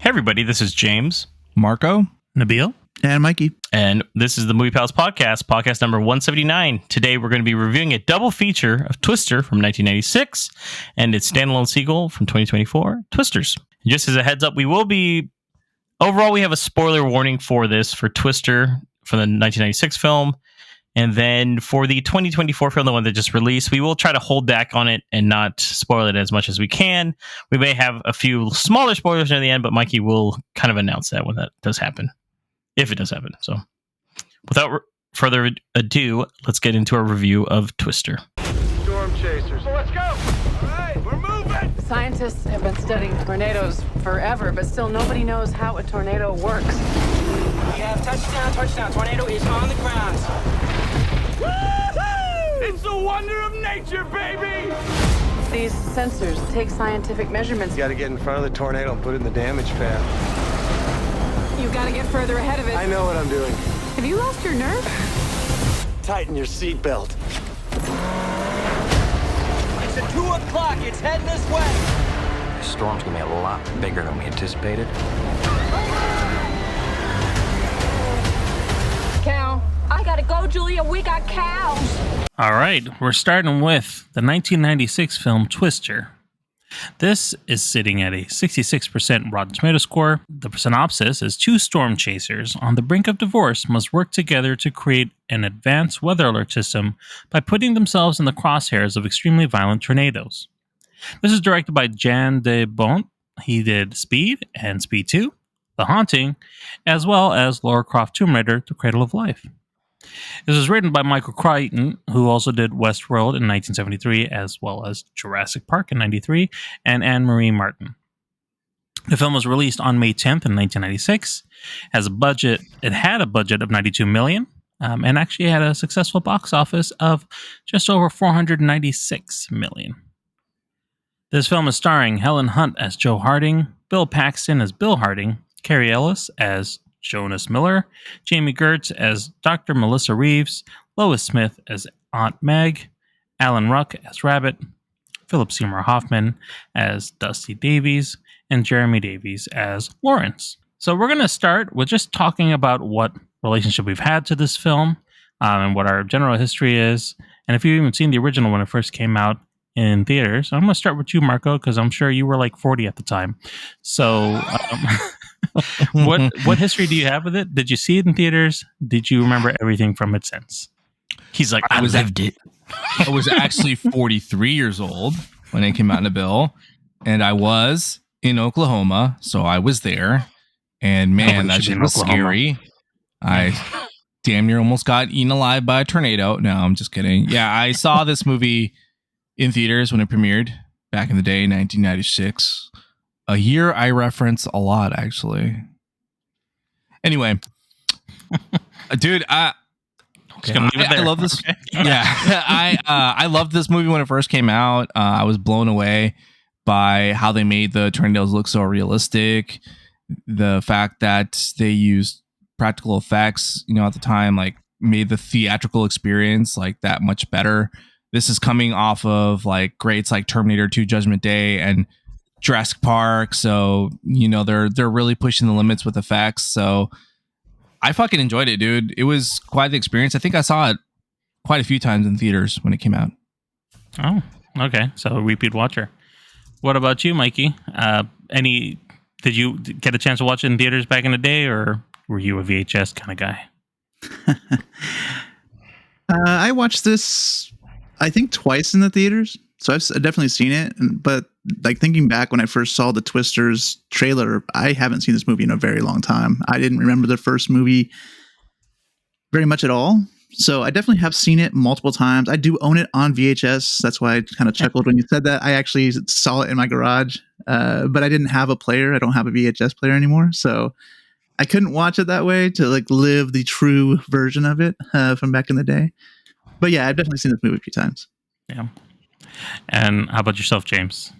everybody, this is James, Marco, Nabil, and Mikey. And this is the Movie Pals podcast number 179. Today we're going to be reviewing a double feature of Twister from 1996 and its standalone sequel from 2024, Twisters. And just as a heads up, we have a spoiler warning for this, for Twister, for the 1996 film. And then for the 2024 film, the one that just released, we will try to hold back on it and not spoil it as much as we can. We may have a few smaller spoilers near the end, but Mikey will kind of announce that when that does happen. If it does happen. So without further ado, let's get into our review of Twister. Storm chasers. So let's go. All right, we're moving. Scientists have been studying tornadoes forever, but still nobody knows how a tornado works. We have touchdown. Tornado is on the ground. Woo-hoo! It's the wonder of nature, baby. These sensors take scientific measurements. You got to get in front of the tornado and put it in the damage path. You gotta get further ahead of it. I know what I'm doing. Have you lost your nerve? Tighten your seatbelt. It's at 2 o'clock. It's heading this way. The storm's gonna be a lot bigger than we anticipated. Cow. I gotta go, Julia. We got cows. All right, we're starting with the 1996 film Twister. This is sitting at a 66% Rotten Tomato score. The synopsis is two storm chasers on the brink of divorce must work together to create an advanced weather alert system by putting themselves in the crosshairs of extremely violent tornadoes. This is directed by Jan de Bont. He did Speed and Speed 2, The Haunting, as well as Lara Croft Tomb Raider, The Cradle of Life. This was written by Michael Crichton, who also did Westworld in 1973, as well as Jurassic Park in 93, and Anne-Marie Martin. The film was released on May 10th in 1996. It had a budget of $92 million, and actually had a successful box office of just over $496 million. This film is starring Helen Hunt as Joe Harding, Bill Paxton as Bill Harding, Carrie Ellis as Jonas Miller, Jamie Gertz as Dr. Melissa Reeves, Lois Smith as Aunt Meg, Alan Ruck as Rabbit, Philip Seymour Hoffman as Dusty Davies, and Jeremy Davies as Lawrence. So we're going to start with just talking about what relationship we've had to this film, and what our general history is, and if you've even seen the original when it first came out in theaters. I'm going to start with you, Marco, because I'm sure you were like 40 at the time. So what history do you have with it? Did you see it in theaters? Did you remember everything from it since? He's like, I lived it. I was actually 43 years old when it came out in a bill, and I was in Oklahoma, so I was there. And man, that shit was scary. I damn near almost got eaten alive by a tornado. No, I'm just kidding. Yeah, I saw this movie in theaters when it premiered back in the day, 1996. A year I reference a lot, actually. Anyway, dude, I love this. Okay. Yeah, I loved this movie when it first came out. I was blown away by how they made the tornadoes look so realistic. The fact that they used practical effects, at the time, like made the theatrical experience like that much better. This is coming off of like greats like Terminator 2, Judgment Day, and Jurassic Park. So, they're really pushing the limits with effects. So I fucking enjoyed it, dude. It was quite the experience. I think I saw it quite a few times in theaters when it came out. Oh, okay. So a repeat watcher. What about you, Mikey? Did you get a chance to watch it in theaters back in the day, or were you a VHS kind of guy? I watched this, I think, twice in the theaters. So I've definitely seen it. But like thinking back when I first saw the Twisters trailer, I haven't seen this movie in a very long time. I didn't remember the first movie very much at all. So I definitely have seen it multiple times. I do own it on VHS. That's why I kind of chuckled when you said that. I actually saw it in my garage, but I didn't have a player. I don't have a VHS player anymore. So I couldn't watch it that way to like live the true version of it from back in the day. But yeah, I've definitely seen this movie a few times. Yeah. And how about yourself, James?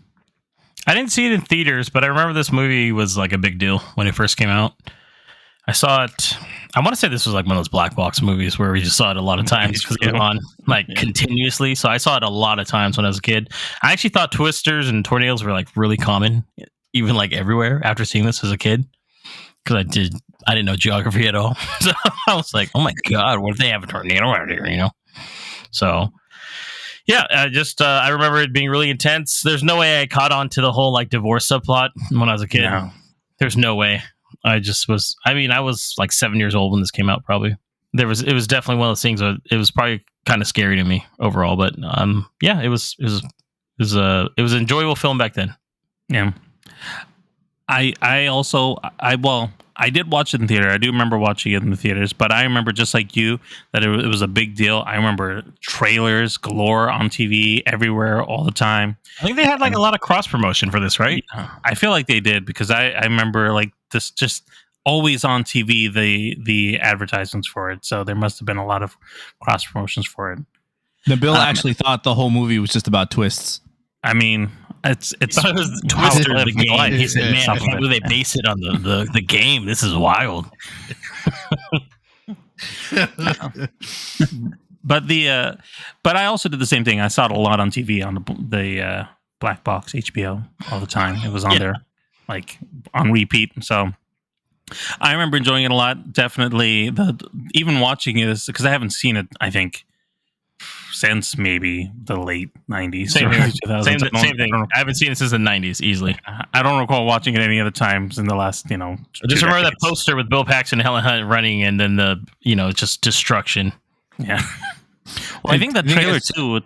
I didn't see it in theaters, but I remember this movie was like a big deal when it first came out. I saw it. I want to say this was like one of those black box movies where we just saw it a lot of times because it was on like continuously. So I saw it a lot of times when I was a kid. I actually thought Twisters and tornadoes were like really common even like everywhere after seeing this as a kid, because I didn't know geography at all. So I was like, oh my God, what if they have a tornado out here, you know? So yeah, I remember it being really intense. There's no way I caught on to the whole like divorce subplot when I was a kid. No. There's no way. I was like 7 years old when this came out, probably. It was definitely one of those things. It was probably kind of scary to me overall, but yeah, it was an enjoyable film back then. Yeah. I did watch it in theater. I do remember watching it in the theaters, but I remember just like you that it was a big deal. I remember trailers galore on TV everywhere all the time. I think they had like a lot of cross promotion for this, right? I feel like they did because I remember like this just always on TV, the advertisements for it. So there must have been a lot of cross promotions for it. Nabil actually thought the whole movie was just about twists. I mean, it's it was Twister the game. He said, "Man, I can't believe they base it on the game. This is wild." But I also did the same thing. I saw it a lot on TV on the black box HBO all the time. It was on there, like on repeat. So I remember enjoying it a lot. Definitely, even watching it because I haven't seen it. I think since maybe the late 90s. Same thing. I haven't seen it since the 90s, easily. I don't recall watching it any other times in the last, just remember that poster with Bill Paxton and Helen Hunt running, and then just destruction. Yeah. Well, I think that trailer too.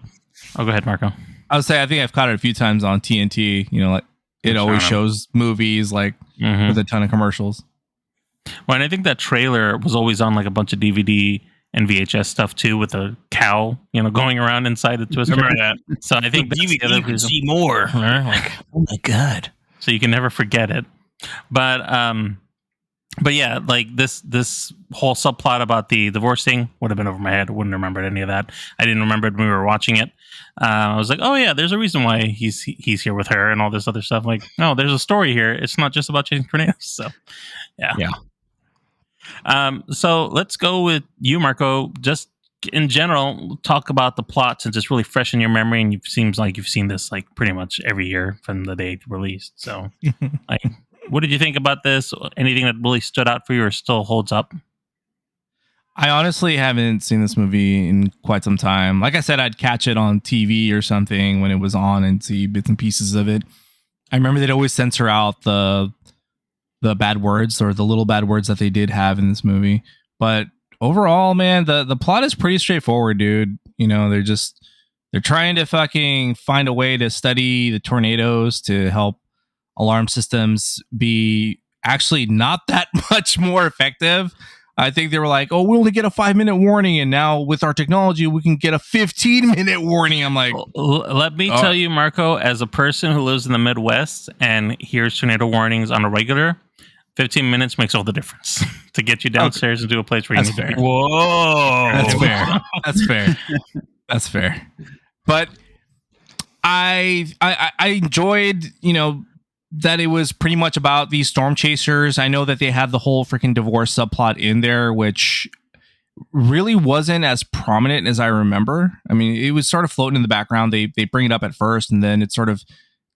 Oh, go ahead, Marco. I would say I think I've caught it a few times on TNT. Like it always shows movies like with a ton of commercials. Well, and I think that trailer was always on like a bunch of DVD and VHS stuff too, with a cow, going around inside the Twister. Remember that? So I think you can see more. Like, oh my God! So you can never forget it. But yeah, like this whole subplot about the divorce thing would have been over my head. I wouldn't remember any of that. I didn't remember it when we were watching it. I was like, oh yeah, there's a reason why he's here with her and all this other stuff. Like, no, there's a story here. It's not just about chasing tornadoes. So yeah. So let's go with you, Marco. Just in general, talk about the plot since it's really fresh in your memory, and it seems like you've seen this like pretty much every year from the day it released. So, like, what did you think about this? Anything that really stood out for you or still holds up? I honestly haven't seen this movie in quite some time. Like I said, I'd catch it on TV or something when it was on and see bits and pieces of it. I remember they'd always censor out the bad words or the little bad words that they did have in this movie. But overall, man, the plot is pretty straightforward, dude. They're trying to fucking find a way to study the tornadoes to help alarm systems be actually not that much more effective. I think they were like, oh, we only get a 5-minute warning, and now with our technology, we can get a 15-minute warning. I'm like, let me tell you, Marco, as a person who lives in the Midwest and hears tornado warnings on a regular, 15 minutes makes all the difference to get you downstairs and to a place where you need to be. Whoa. That's fair. That's fair. But I enjoyed, that it was pretty much about these storm chasers. I know that they had the whole freaking divorce subplot in there, which really wasn't as prominent as I remember. I mean, it was sort of floating in the background. They bring it up at first, and then it sort of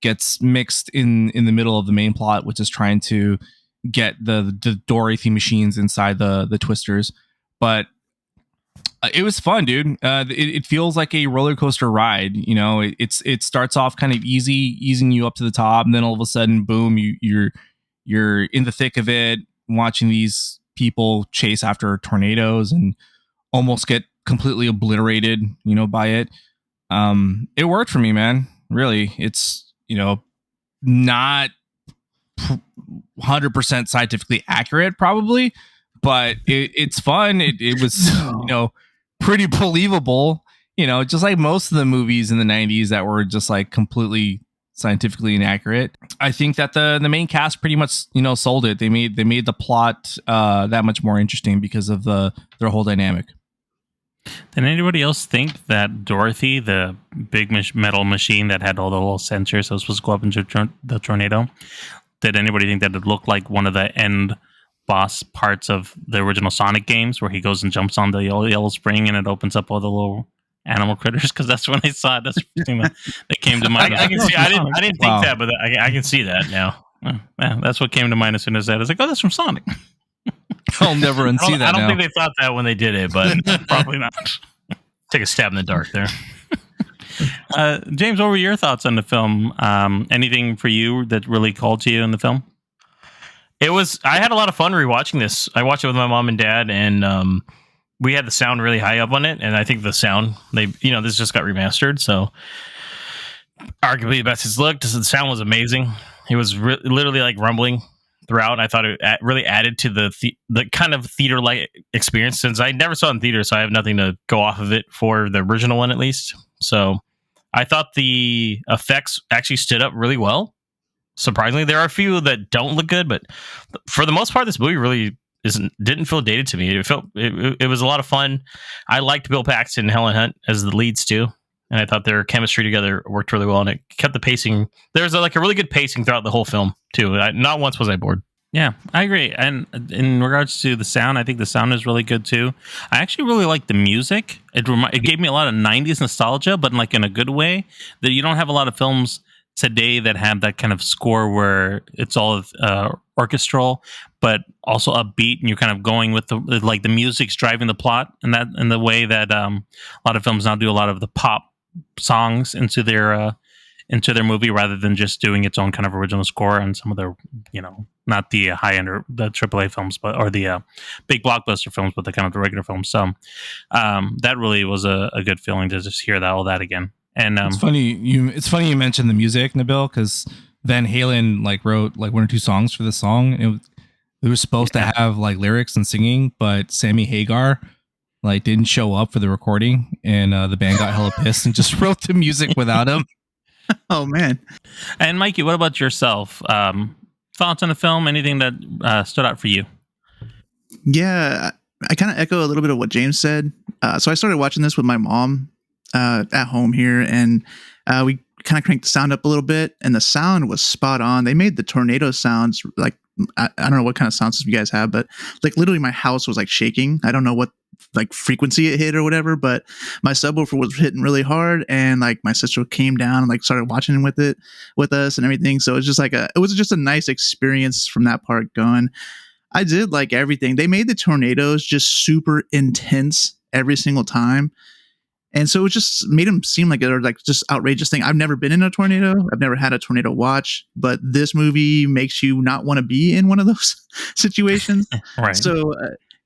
gets mixed in the middle of the main plot, which is trying to get the Dorothy machines inside the Twisters. But it was fun, dude. It feels like a roller coaster ride. It starts off kind of easing you up to the top, and then all of a sudden, boom, you're in the thick of it, watching these people chase after tornadoes and almost get completely obliterated, by it. It worked for me, man. Really, it's not 100% scientifically accurate, probably, but it's fun. It was pretty believable, just like most of the movies in the 90s that were just like completely scientifically inaccurate. I think that the main cast pretty much sold it. They made the plot that much more interesting because of their whole dynamic. Did anybody else think that Dorothy, the big metal machine that had all the little sensors that was supposed to go up into the tornado, did anybody think that it looked like one of the end boss parts of the original Sonic games where he goes and jumps on the yellow spring and it opens up all the little animal critters? Because that's when I saw it. That's the thing that came to mind. I can see. I didn't think that, but I can see that now. Yeah, that's what came to mind as soon as that. I was like, oh, that's from Sonic. I'll never unsee that. I don't now. think they thought that when they did it, but Probably not. take a stab in the dark there. James, what were your thoughts on the film? Anything for you that really called to you in the film? I had a lot of fun rewatching this. I watched it with my mom and dad, and we had the sound really high up on it. And I think the sound, this just got remastered. So arguably the best it's looked. The sound was amazing. It was literally like rumbling throughout. I thought it really added to the kind of theater-like experience, since I never saw it in theater, so I have nothing to go off of it for the original one, at least. So I thought the effects actually stood up really well. Surprisingly, there are a few that don't look good, but for the most part, this movie really didn't feel dated to me. It was a lot of fun. I liked Bill Paxton and Helen Hunt as the leads too, and I thought their chemistry together worked really well, and it kept the pacing. There's a really good pacing throughout the whole film too. Not once was I bored. Yeah, I agree. And in regards to the sound, I think the sound is really good too. I actually really like the music. It gave me a lot of 90s nostalgia, but in a good way. That you don't have a lot of films today that have that kind of score where it's all orchestral, but also upbeat, and you're kind of going with the music's driving the plot, and that in the way that a lot of films now do a lot of the pop songs into their movie rather than just doing its own kind of original score on some of the not the high end or the AAA films, or the big blockbuster films, but the kind of the regular films. So that really was a good feeling to just hear all that again. And it's funny you mentioned the music, Nabil, because Van Halen wrote one or two songs for this song. It was supposed to have lyrics and singing, but Sammy Hagar didn't show up for the recording, and the band got hella pissed and just wrote the music without him. Oh man! And Mikey, what about yourself? Thoughts on the film? Anything that stood out for you? Yeah, I kind of echo a little bit of what James said. So I started watching this with my mom at home here, and we kind of cranked the sound up a little bit, and the sound was spot on. They made the tornado sounds I don't know what kind of sound system you guys have, but literally my house was shaking. I don't know what frequency it hit or whatever, but my subwoofer was hitting really hard, and my sister came down and started watching with us and everything. So it's just it was just a nice experience from that part going. I did like everything. They made the tornadoes just super intense every single time. And so it just made them seem like they're just outrageous thing. I've never been in a tornado. I've never had a tornado watch, but this movie makes you not want to be in one of those situations. Right. So,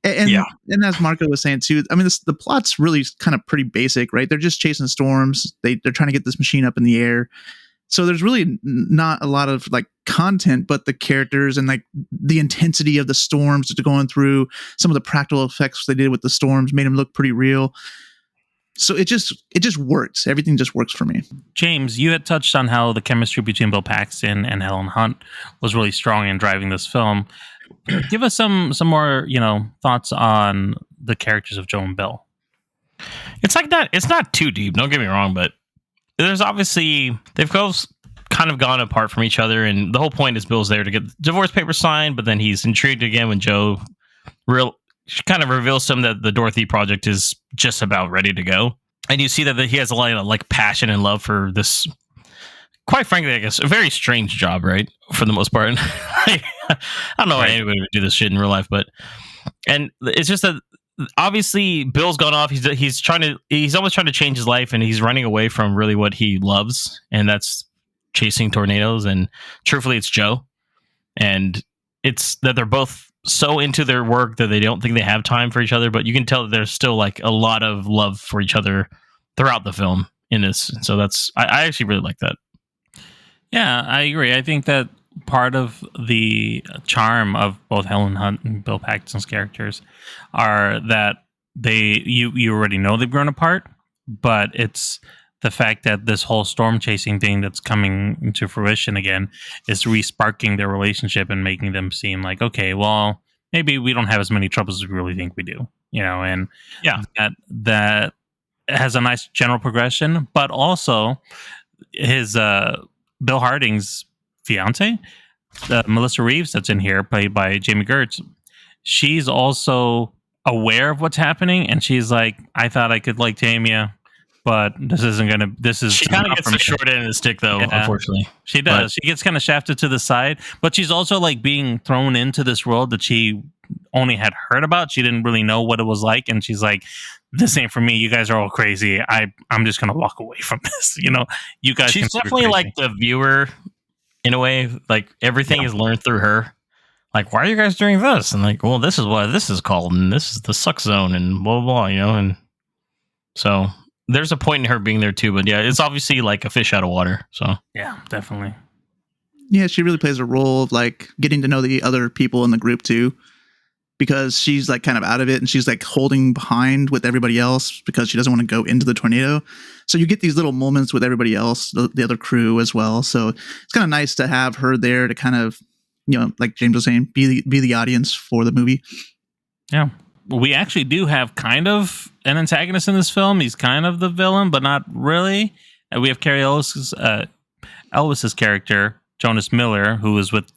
and as Marco was saying too, I mean, the plot's really kind of pretty basic, right? They're just chasing storms. They're trying to get this machine up in the air. So there's really not a lot of content, but the characters and the intensity of the storms that they're going through. Some of the practical effects they did with the storms made them look pretty real. So it just works. Everything just works for me. James, you had touched on how the chemistry between Bill Paxton and Helen Hunt was really strong in driving this film. Give us some more, thoughts on the characters of Joe and Bill. It's not too deep. Don't get me wrong, but there's obviously they've both kind of gone apart from each other, and the whole point is Bill's there to get the divorce papers signed, but then he's intrigued again when Joe kind of reveals to him that the Dorothy project is just about ready to go. And you see that he has a lot of passion and love for this, quite frankly, I guess, a very strange job, right? For the most part. I don't know why anybody would do this shit in real life, and it's just that obviously Bill's gone off. He's almost trying to change his life, and he's running away from really what he loves, and that's chasing tornadoes. And truthfully, it's Joe. And it's that they're both so into their work that they don't think they have time for each other, but you can tell that there's still a lot of love for each other throughout the film in this. So I actually really like that. Yeah, I agree. I think that part of the charm of both Helen Hunt and Bill Paxton's characters are that you already know they've grown apart, but it's the fact that this whole storm chasing thing that's coming into fruition again is re-sparking their relationship and making them seem okay, well, maybe we don't have as many troubles as we really think we do, and that has a nice general progression. But also his Bill Harding's fiance, Melissa Reeves, that's in here, played by Jamie Gertz, she's also aware of what's happening, and she's like, I thought I could tame you, but this isn't gonna. This is She kind of gets the short end of the stick, though. Yeah. Unfortunately, She does. She gets kind of shafted to the side, but she's also like being thrown into this world that she only had heard about. She didn't really know what it was like, and she's like, "This ain't for me. You guys are all crazy. I'm just gonna walk away from this." You guys. She's definitely like the viewer in a way. Like everything is learned through her. Like, why are you guys doing this? And like, well, this is what this is called, and this is the suck zone, and blah blah. And so. There's a point in her being there too, but yeah, it's obviously like a fish out of water. So yeah, definitely. Yeah, she really plays a role of like getting to know the other people in the group too, because she's like kind of out of it and she's like holding behind with everybody else because she doesn't want to go into the tornado. So you get these little moments with everybody else, the other crew as well. So it's kind of nice to have her there to kind of, like James was saying, be the audience for the movie. Yeah. We actually do have kind of an antagonist in this film. He's kind of the villain, but not really. We have Cary Elwes's character, Jonas Miller, who is with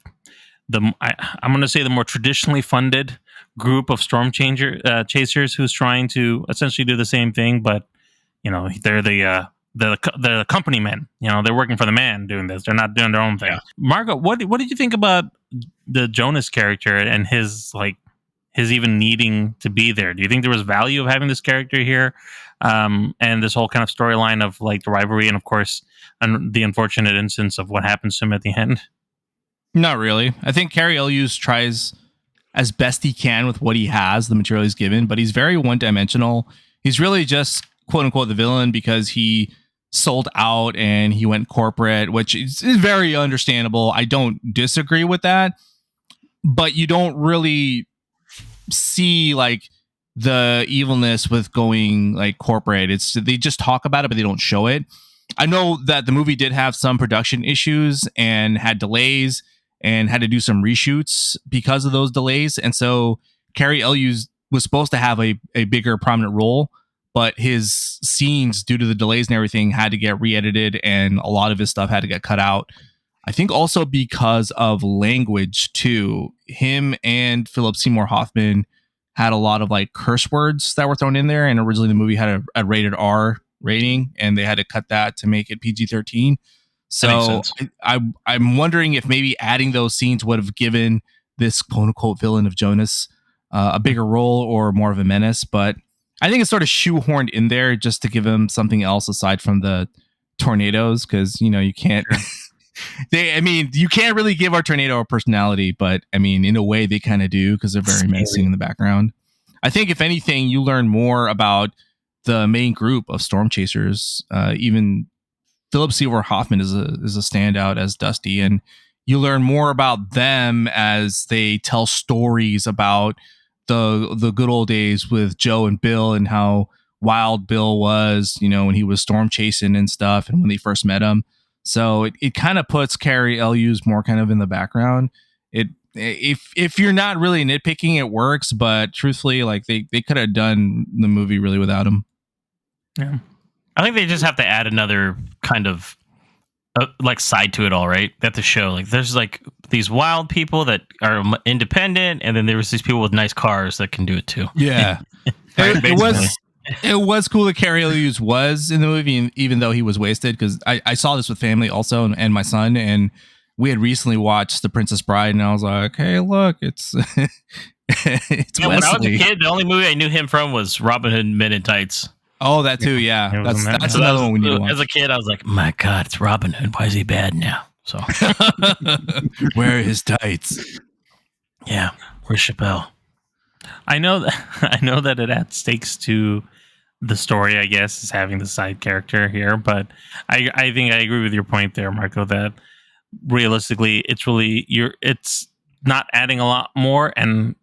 I'm going to say the more traditionally funded group of storm chasers who's trying to essentially do the same thing, but they're the company men. They're working for the man doing this. They're not doing their own thing. Yeah. Margot, what did you think about the Jonas character and his even needing to be there? Do you think there was value of having this character here, and this whole kind of storyline of like the rivalry and of course the unfortunate instance of what happens to him at the end? Not really. I think Cary Elwes tries as best he can with what he has, the material he's given, but he's very one-dimensional. He's really just quote unquote the villain because he sold out and he went corporate, which is very understandable. I don't disagree with that, but you don't really see like the evilness with going like corporate. They just talk about it, but they don't show it. I know that the movie did have some production issues and had delays and had to do some reshoots because of those delays. And so Cary Elwes was supposed to have a bigger prominent role, but his scenes, due to the delays and everything, had to get re-edited and a lot of his stuff had to get cut out. I think also because of language too. Him and Philip Seymour Hoffman had a lot of like curse words that were thrown in there, and originally the movie had a rated R rating, and they had to cut that to make it PG-13. So I'm wondering if maybe adding those scenes would have given this quote unquote villain of Jonas a bigger role or more of a menace. But I think it's sort of shoehorned in there just to give him something else aside from the tornadoes, because you can't. You can't really give our tornado a personality, but in a way they kind of do because they're very menacing in the background. I think if anything, you learn more about the main group of storm chasers. Even Philip Seymour Hoffman is a standout as Dusty, and you learn more about them as they tell stories about the good old days with Joe and Bill and how wild Bill was, when he was storm chasing and stuff, and when they first met him. So it kind of puts Cary Elwes more kind of in the background. If you're not really nitpicking, it works. But truthfully, like they could have done the movie really without him. Yeah, I think they just have to add another kind of like side to it all, right? That the show, like there's like these wild people that are independent, and then there was these people with nice cars that can do it too. Yeah, right, it was cool that Cary Elwes was in the movie, even though he was wasted, because I saw this with family also and my son, and we had recently watched The Princess Bride, and I was like, hey, look, it's it's Wesley. When I was a kid, the only movie I knew him from was Robin Hood Men in Tights. Oh, that too, yeah. That's another one we need to watch. As a kid, I was like, my God, it's Robin Hood. Why is he bad now? So wear his tights. Yeah, where's Chappelle? I know that it adds stakes to the story, I guess, is having the side character here, but I think I agree with your point there, Marco, that realistically it's not adding a lot more, and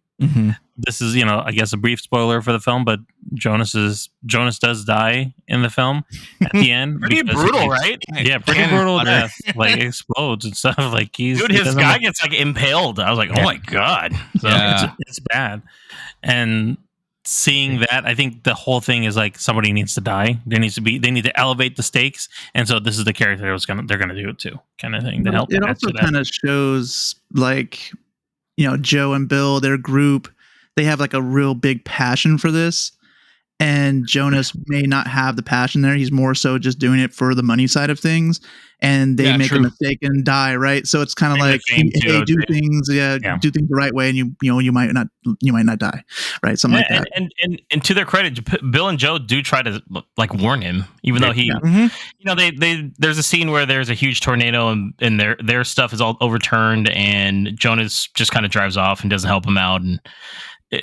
this is, I guess a brief spoiler for the film, but Jonas does die in the film at the end. Pretty brutal, right? Yeah, pretty brutal death. Like explodes and stuff. Like his guy gets like impaled. I was like, oh my God. So it's bad. And seeing that, I think the whole thing is like somebody needs to die. They need to elevate the stakes, and so this is the character they're gonna do it too, kind of thing to help. It also kind of shows like, Joe and Bill, their group, they have like a real big passion for this, and Jonas may not have the passion there. He's more so just doing it for the money side of things, and they make a mistake and die, right? So it's kind of like, hey, do things the right way, and you might not die, right? Something like that. And to their credit, Bill and Joe do try to like warn him, even though he, there's a scene where there's a huge tornado and their stuff is all overturned, and Jonas just kind of drives off and doesn't help him out, and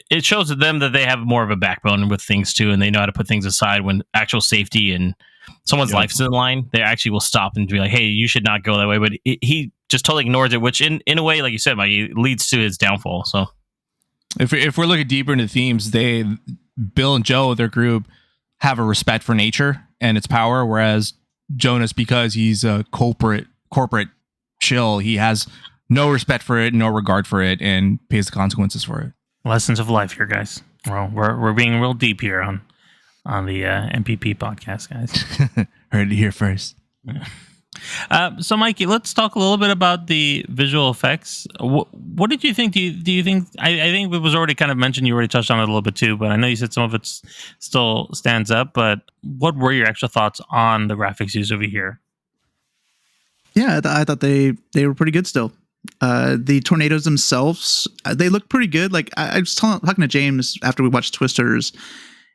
it shows to them that they have more of a backbone with things too, and they know how to put things aside when actual safety and someone's life is in the line. They actually will stop and be like, "Hey, you should not go that way." But he just totally ignores it, which in a way, like you said, Mike, it leads to his downfall. So, if we're looking deeper into the themes, Bill and Joe, their group, have a respect for nature and its power, whereas Jonas, because he's a corporate shill, he has no respect for it, no regard for it, and pays the consequences for it. Lessons of life here, guys. Well, we're being real deep here on the MPP podcast, guys. Heard it here first. So, Mikey, let's talk a little bit about the visual effects. What did you think? Do you think? I think it was already kind of mentioned. You already touched on it a little bit too, but I know you said some of it still stands up. But what were your actual thoughts on the graphics used over here? Yeah, I thought they were pretty good still. The tornadoes themselves, they look pretty good. Like I was talking to James after we watched Twisters,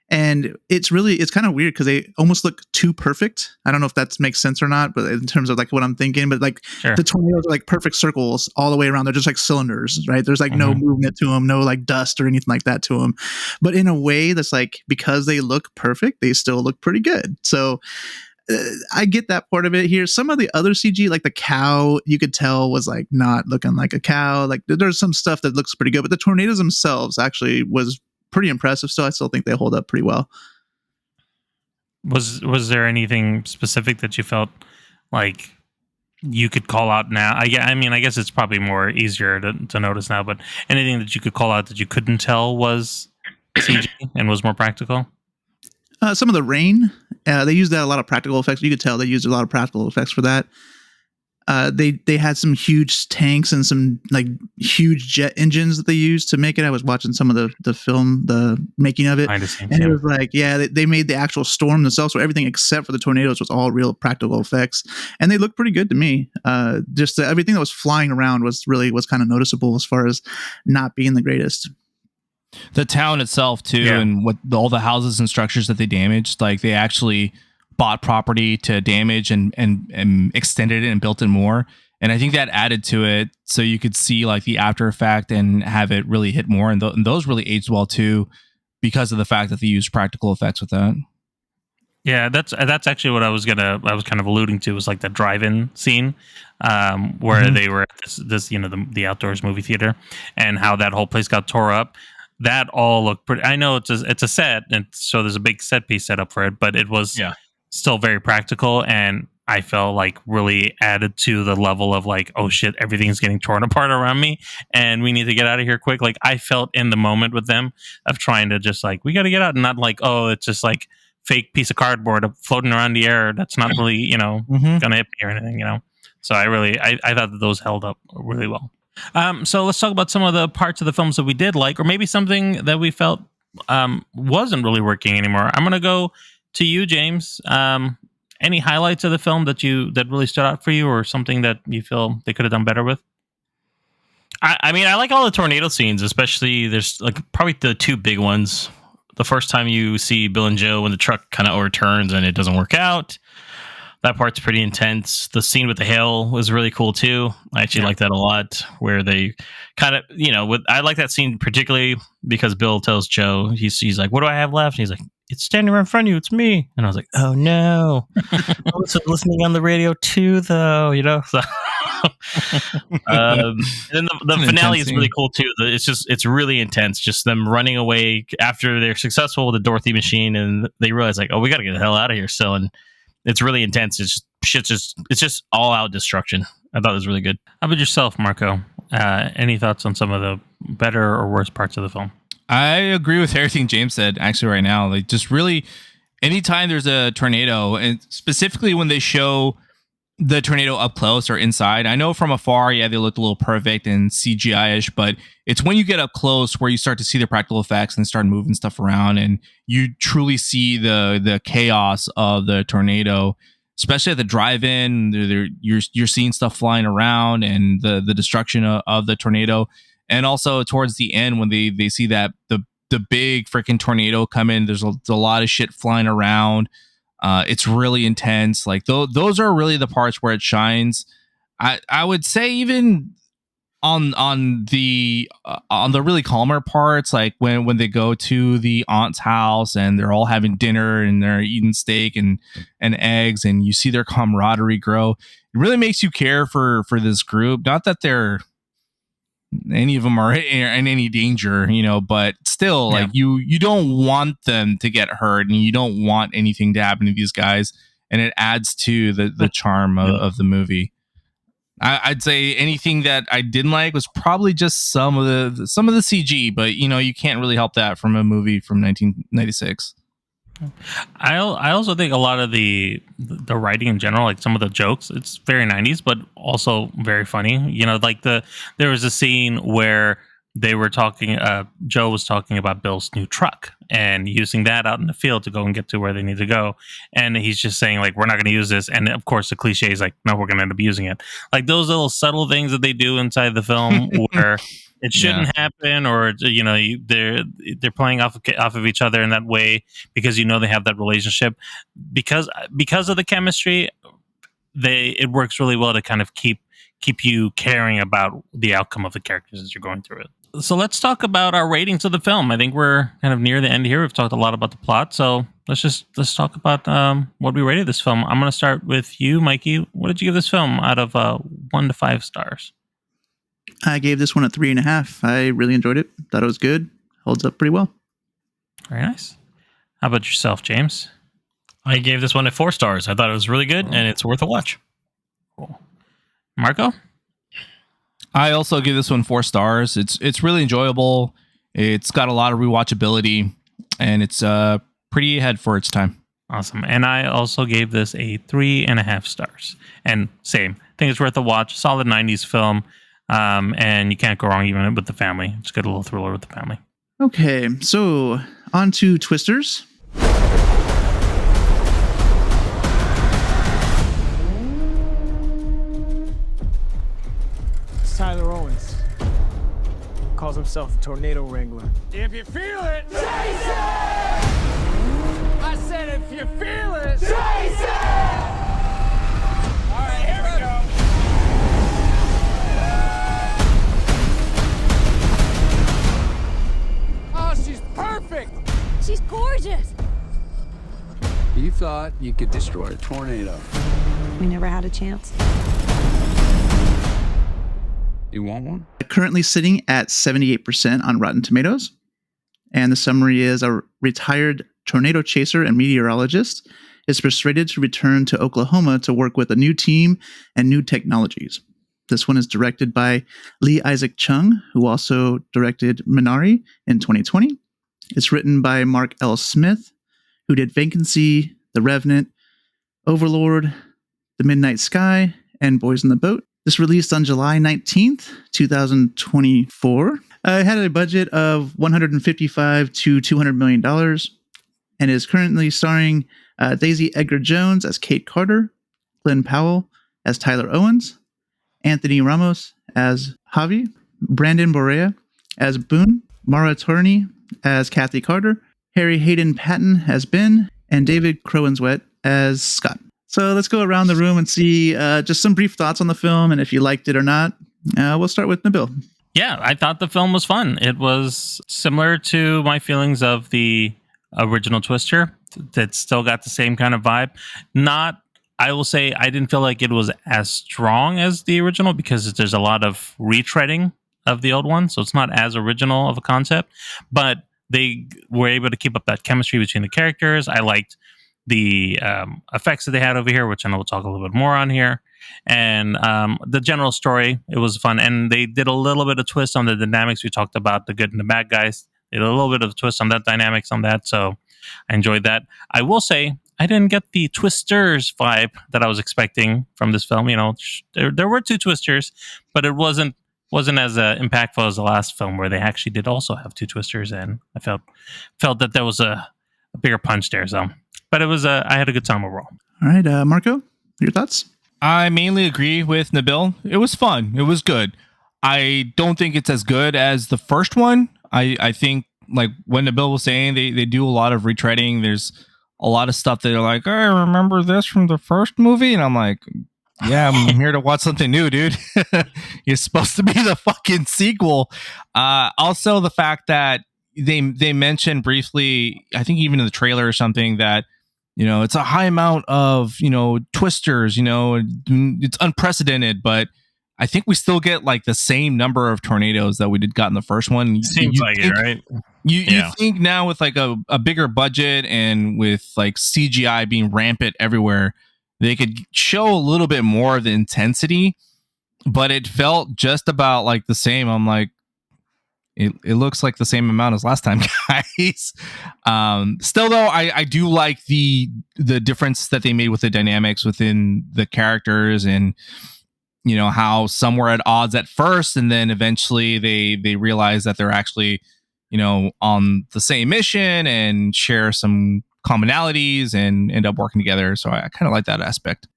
and it's kind of weird because they almost look too perfect. I don't know if that makes sense or not, but in terms of like what I'm thinking, but like the tornadoes are like perfect circles all the way around. They're just like cylinders, right? There's like no movement to them, no like dust or anything like that to them. But in a way that's like, because they look perfect, they still look pretty good. So I get that part of it here. Some of the other CG, like the cow, you could tell was like not looking like a cow. Like there's some stuff that looks pretty good, but the tornadoes themselves actually was pretty impressive. So I still think they hold up pretty well. Was there anything specific that you felt like you could call out now? I mean, I guess it's probably more easier to notice now, but anything that you could call out that you couldn't tell was CG and was more practical? Some of the rain, they used a lot of practical effects. You could tell they used a lot of practical effects for that. They had some huge tanks and some like huge jet engines that they used to make it. I was watching some of the film, the making of it, it was like, they made the actual storm themselves. So everything except for the tornadoes was all real practical effects, and they looked pretty good to me. Just everything that was flying around was kind of noticeable as far as not being the greatest. The town itself too, and all the houses and structures that they damaged, like they actually bought property to damage and extended it and built it more. And I think that added to it, so you could see like the after effect and have it really hit more. And those really aged well too, because of the fact that they used practical effects with that. Yeah, that's actually what I was kind of alluding to, was like the drive-in scene where they were at this the outdoors movie theater, and how that whole place got tore up. That all looked pretty. I know it's a set, and so there's a big set piece set up for it, but it was still very practical, and I felt like really added to the level of like, oh shit, everything's getting torn apart around me, and we need to get out of here quick. Like I felt in the moment with them of trying to just like, we got to get out, and not like, oh, it's just like fake piece of cardboard floating around the air that's not really gonna hit me or anything, So I thought that those held up really well. So let's talk about some of the parts of the films that we did like, or maybe something that we felt wasn't really working anymore. I'm going to go to you, James. Any highlights of the film that really stood out for you, or something that you feel they could have done better with? I mean, I like all the tornado scenes, especially there's like probably the two big ones. The first time you see Bill and Joe when the truck kind of overturns and it doesn't work out. That part's pretty intense. The scene with the hail was really cool too. I actually like that a lot, where they kind of, I like that scene particularly because Bill tells Joe, he's like, what do I have left? And he's like, it's standing right in front of you. It's me. And I was like, oh no. I was listening on the radio too, though, So, and then the finale is really cool too. It's really intense. Just them running away after they're successful with the Dorothy machine, and they realize like, oh, we got to get the hell out of here. So, and it's really intense. It's just all out destruction. I thought it was really good. How about yourself, Marco? Any thoughts on some of the better or worse parts of the film? I agree with everything James said actually right now. Like just really anytime there's a tornado, and specifically when they show the tornado up close or inside. I know from afar, yeah, they looked a little perfect and CGI-ish, but it's when you get up close where you start to see the practical effects and start moving stuff around, and you truly see the chaos of the tornado, especially at the drive-in. You're seeing stuff flying around and the destruction of the tornado, and also towards the end when they see that the big freaking tornado come in. There's a lot of shit flying around. It's really intense. Like those are really the parts where it shines. I would say even on the really calmer parts, like when they go to the aunt's house and they're all having dinner and they're eating steak and eggs, and you see their camaraderie grow. It really makes you care for this group. Not that any of them are in any danger, but still, like you don't want them to get hurt, and you don't want anything to happen to these guys, and it adds to the charm of the movie. I'd say anything that I didn't like was probably just some of the CG, but you can't really help that from a movie from 1996. I also think a lot of the writing in general, like some of the jokes, it's very 90s, but also very funny. Like there was a scene where they were talking, Joe was talking about Bill's new truck and using that out in the field to go and get to where they need to go. And he's just saying, like, we're not going to use this. And of course the cliche is like, no, we're going to end up using it. Like those little subtle things that they do inside the film where it shouldn't happen, or they're playing off of each other in that way because they have that relationship because of the chemistry. It works really well to kind of keep you caring about the outcome of the characters as you're going through it. So let's talk about our ratings of the film. I think we're kind of near the end here. We've talked a lot about the plot, so let's talk about what we rated this film. I'm going to start with you, Mikey. What did you give this film out of 1 to 5 stars? I gave this one a 3.5. I really enjoyed it. Thought it was good. Holds up pretty well. Very nice. How about yourself, James? I gave this one 4 stars. I thought it was really good, and it's worth a watch. Cool. Marco? I also give this one 4 stars. It's really enjoyable. It's got a lot of rewatchability, and it's pretty ahead for its time. Awesome. And I also gave this a 3.5 stars. And same. I think it's worth a watch. Solid 90s film. And you can't go wrong even with the family. It's got a little thriller with the family. Okay, so on to Twisters. It's Tyler Owens. Calls himself a tornado wrangler. If you feel it, chase it! I said if you feel it, chase it! All right, here we go. Oh, she's perfect! She's gorgeous. You thought you could destroy a tornado. We never had a chance. You want one? Currently sitting at 78% on Rotten Tomatoes. And the summary is: a retired tornado chaser and meteorologist is persuaded to return to Oklahoma to work with a new team and new technologies. This one is directed by Lee Isaac Chung, who also directed Minari in 2020. It's written by Mark L. Smith, who did Vacancy, The Revenant, Overlord, The Midnight Sky, and Boys in the Boat. This released on July 19th, 2024. It had a budget of $155 to $200 million and is currently starring Daisy Edgar-Jones as Kate Carter, Glenn Powell as Tyler Owens, Anthony Ramos as Javi, Brandon Borea as Boone, Mara Torney as Kathy Carter, Harry Hayden Patton as Ben, and David Crowenswet as Scott. So let's go around the room and see just some brief thoughts on the film and if you liked it or not. We'll start with Nabil. Yeah, I thought the film was fun. It was similar to my feelings of the original Twister. That still got the same kind of vibe. I will say I didn't feel like it was as strong as the original because there's a lot of retreading of the old one. So it's not as original of a concept, but they were able to keep up that chemistry between the characters. I liked the effects that they had over here, which I know we'll talk a little bit more on here. And the general story, it was fun. And they did a little bit of twist on the dynamics. We talked about the good and the bad guys. They did a little bit of a twist on that dynamics on that. So I enjoyed that. I will say I didn't get the Twisters vibe that I was expecting from this film. You know, there were two Twisters, but it wasn't as impactful as the last film where they actually did also have two Twisters, and I felt that there was a bigger punch there. So, but it was I had a good time overall. All right, Marco, your thoughts? I mainly agree with Nabil. It was fun. It was good. I don't think it's as good as the first one. I think, like when Nabil was saying, they do a lot of retreading. There's a lot of stuff that they're like, I remember this from the first movie. And I'm like, yeah, I'm here to watch something new, dude. You're supposed to be the fucking sequel. Also, the fact that they mentioned briefly, I think even in the trailer or something, that it's a high amount of, twisters, it's unprecedented, but I think we still get like the same number of tornadoes that we got in the first one. Seems like it, right? You think now with like a bigger budget and with like CGI being rampant everywhere, they could show a little bit more of the intensity, but it felt just about like the same. I'm like, it looks like the same amount as last time, guys. Still though, I do like the difference that they made with the dynamics within the characters, and how some were at odds at first, and then eventually they realize that they're actually on the same mission and share some commonalities and end up working together. So I kind of like that aspect.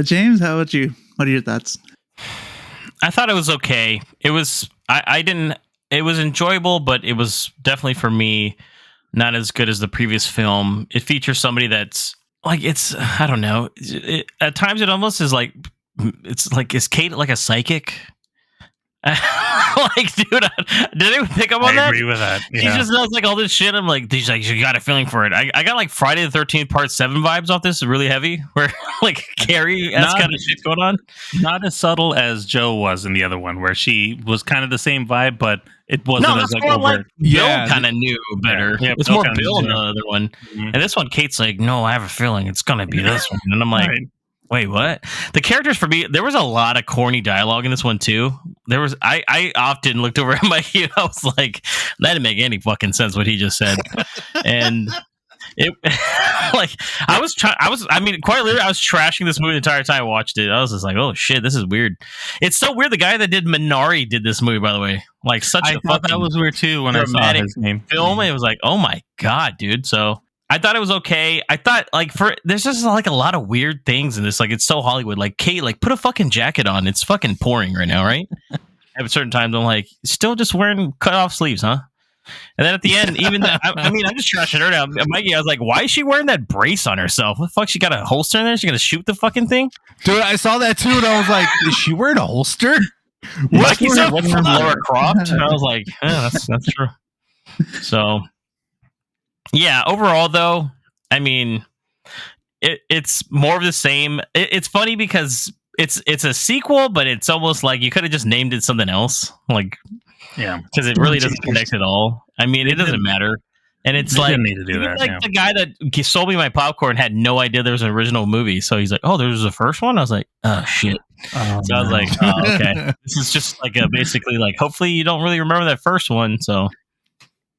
James, how about you? What are your thoughts? I thought it was okay. It was it was enjoyable, but it was definitely for me not as good as the previous film. It features somebody that's like, I don't know. At times it almost is like, it's like, is Kate like a psychic? Like, dude, did anyone pick up on that? I agree with that. Yeah. She just knows like all this shit. I'm like, she's like, you got a feeling for it. I got like Friday the 13th Part 7 vibes off this. Really heavy, where like Carrie-esque kind of shit going on. Not as subtle as Joe was in the other one, where she was kind of the same vibe, but it wasn't as like over. Bill kind of knew better. Yeah, it's Bill more Bill in the other one. Mm-hmm. And this one, Kate's like, no, I have a feeling it's gonna be this one. And I'm like, wait, what? The characters for me, there was a lot of corny dialogue in this one too. There was, I often looked over at my, I was like, that didn't make any fucking sense what he just said. And it, like, I was quite literally, I was trashing this movie the entire time I watched it. I was just like, oh shit, this is weird. It's so weird. The guy that did Minari did this movie, by the way. Like, such I thought that was weird too when I saw his name. Film. It was like, oh my god, dude. So I thought it was okay. I thought like there's just like a lot of weird things in this. Like, it's so Hollywood. Like, Kate, like, put a fucking jacket on. It's fucking pouring right now, right? At certain times, I'm like, still just wearing cut off sleeves, huh? And then at the end, even that, I'm just trashing her now. Mikey, I was like, why is she wearing that brace on herself? What the fuck? She got a holster in there? She gonna shoot the fucking thing? Dude, I saw that too, and I was like, is she wearing a holster? Mikey said one from Laura Croft. And I was like, that's true. So yeah, overall though, I mean, it's more of the same. It's funny because it's a sequel, but it's almost like you could have just named it something else. Like, yeah, because it really doesn't connect at all. I mean, it doesn't matter. And it's like, need to do that, like the guy that sold me my popcorn had no idea there was an original movie. So he's like, oh, there was a first one? I was like, oh, shit. So I was like, oh, okay. This is just like basically like, hopefully you don't really remember that first one. So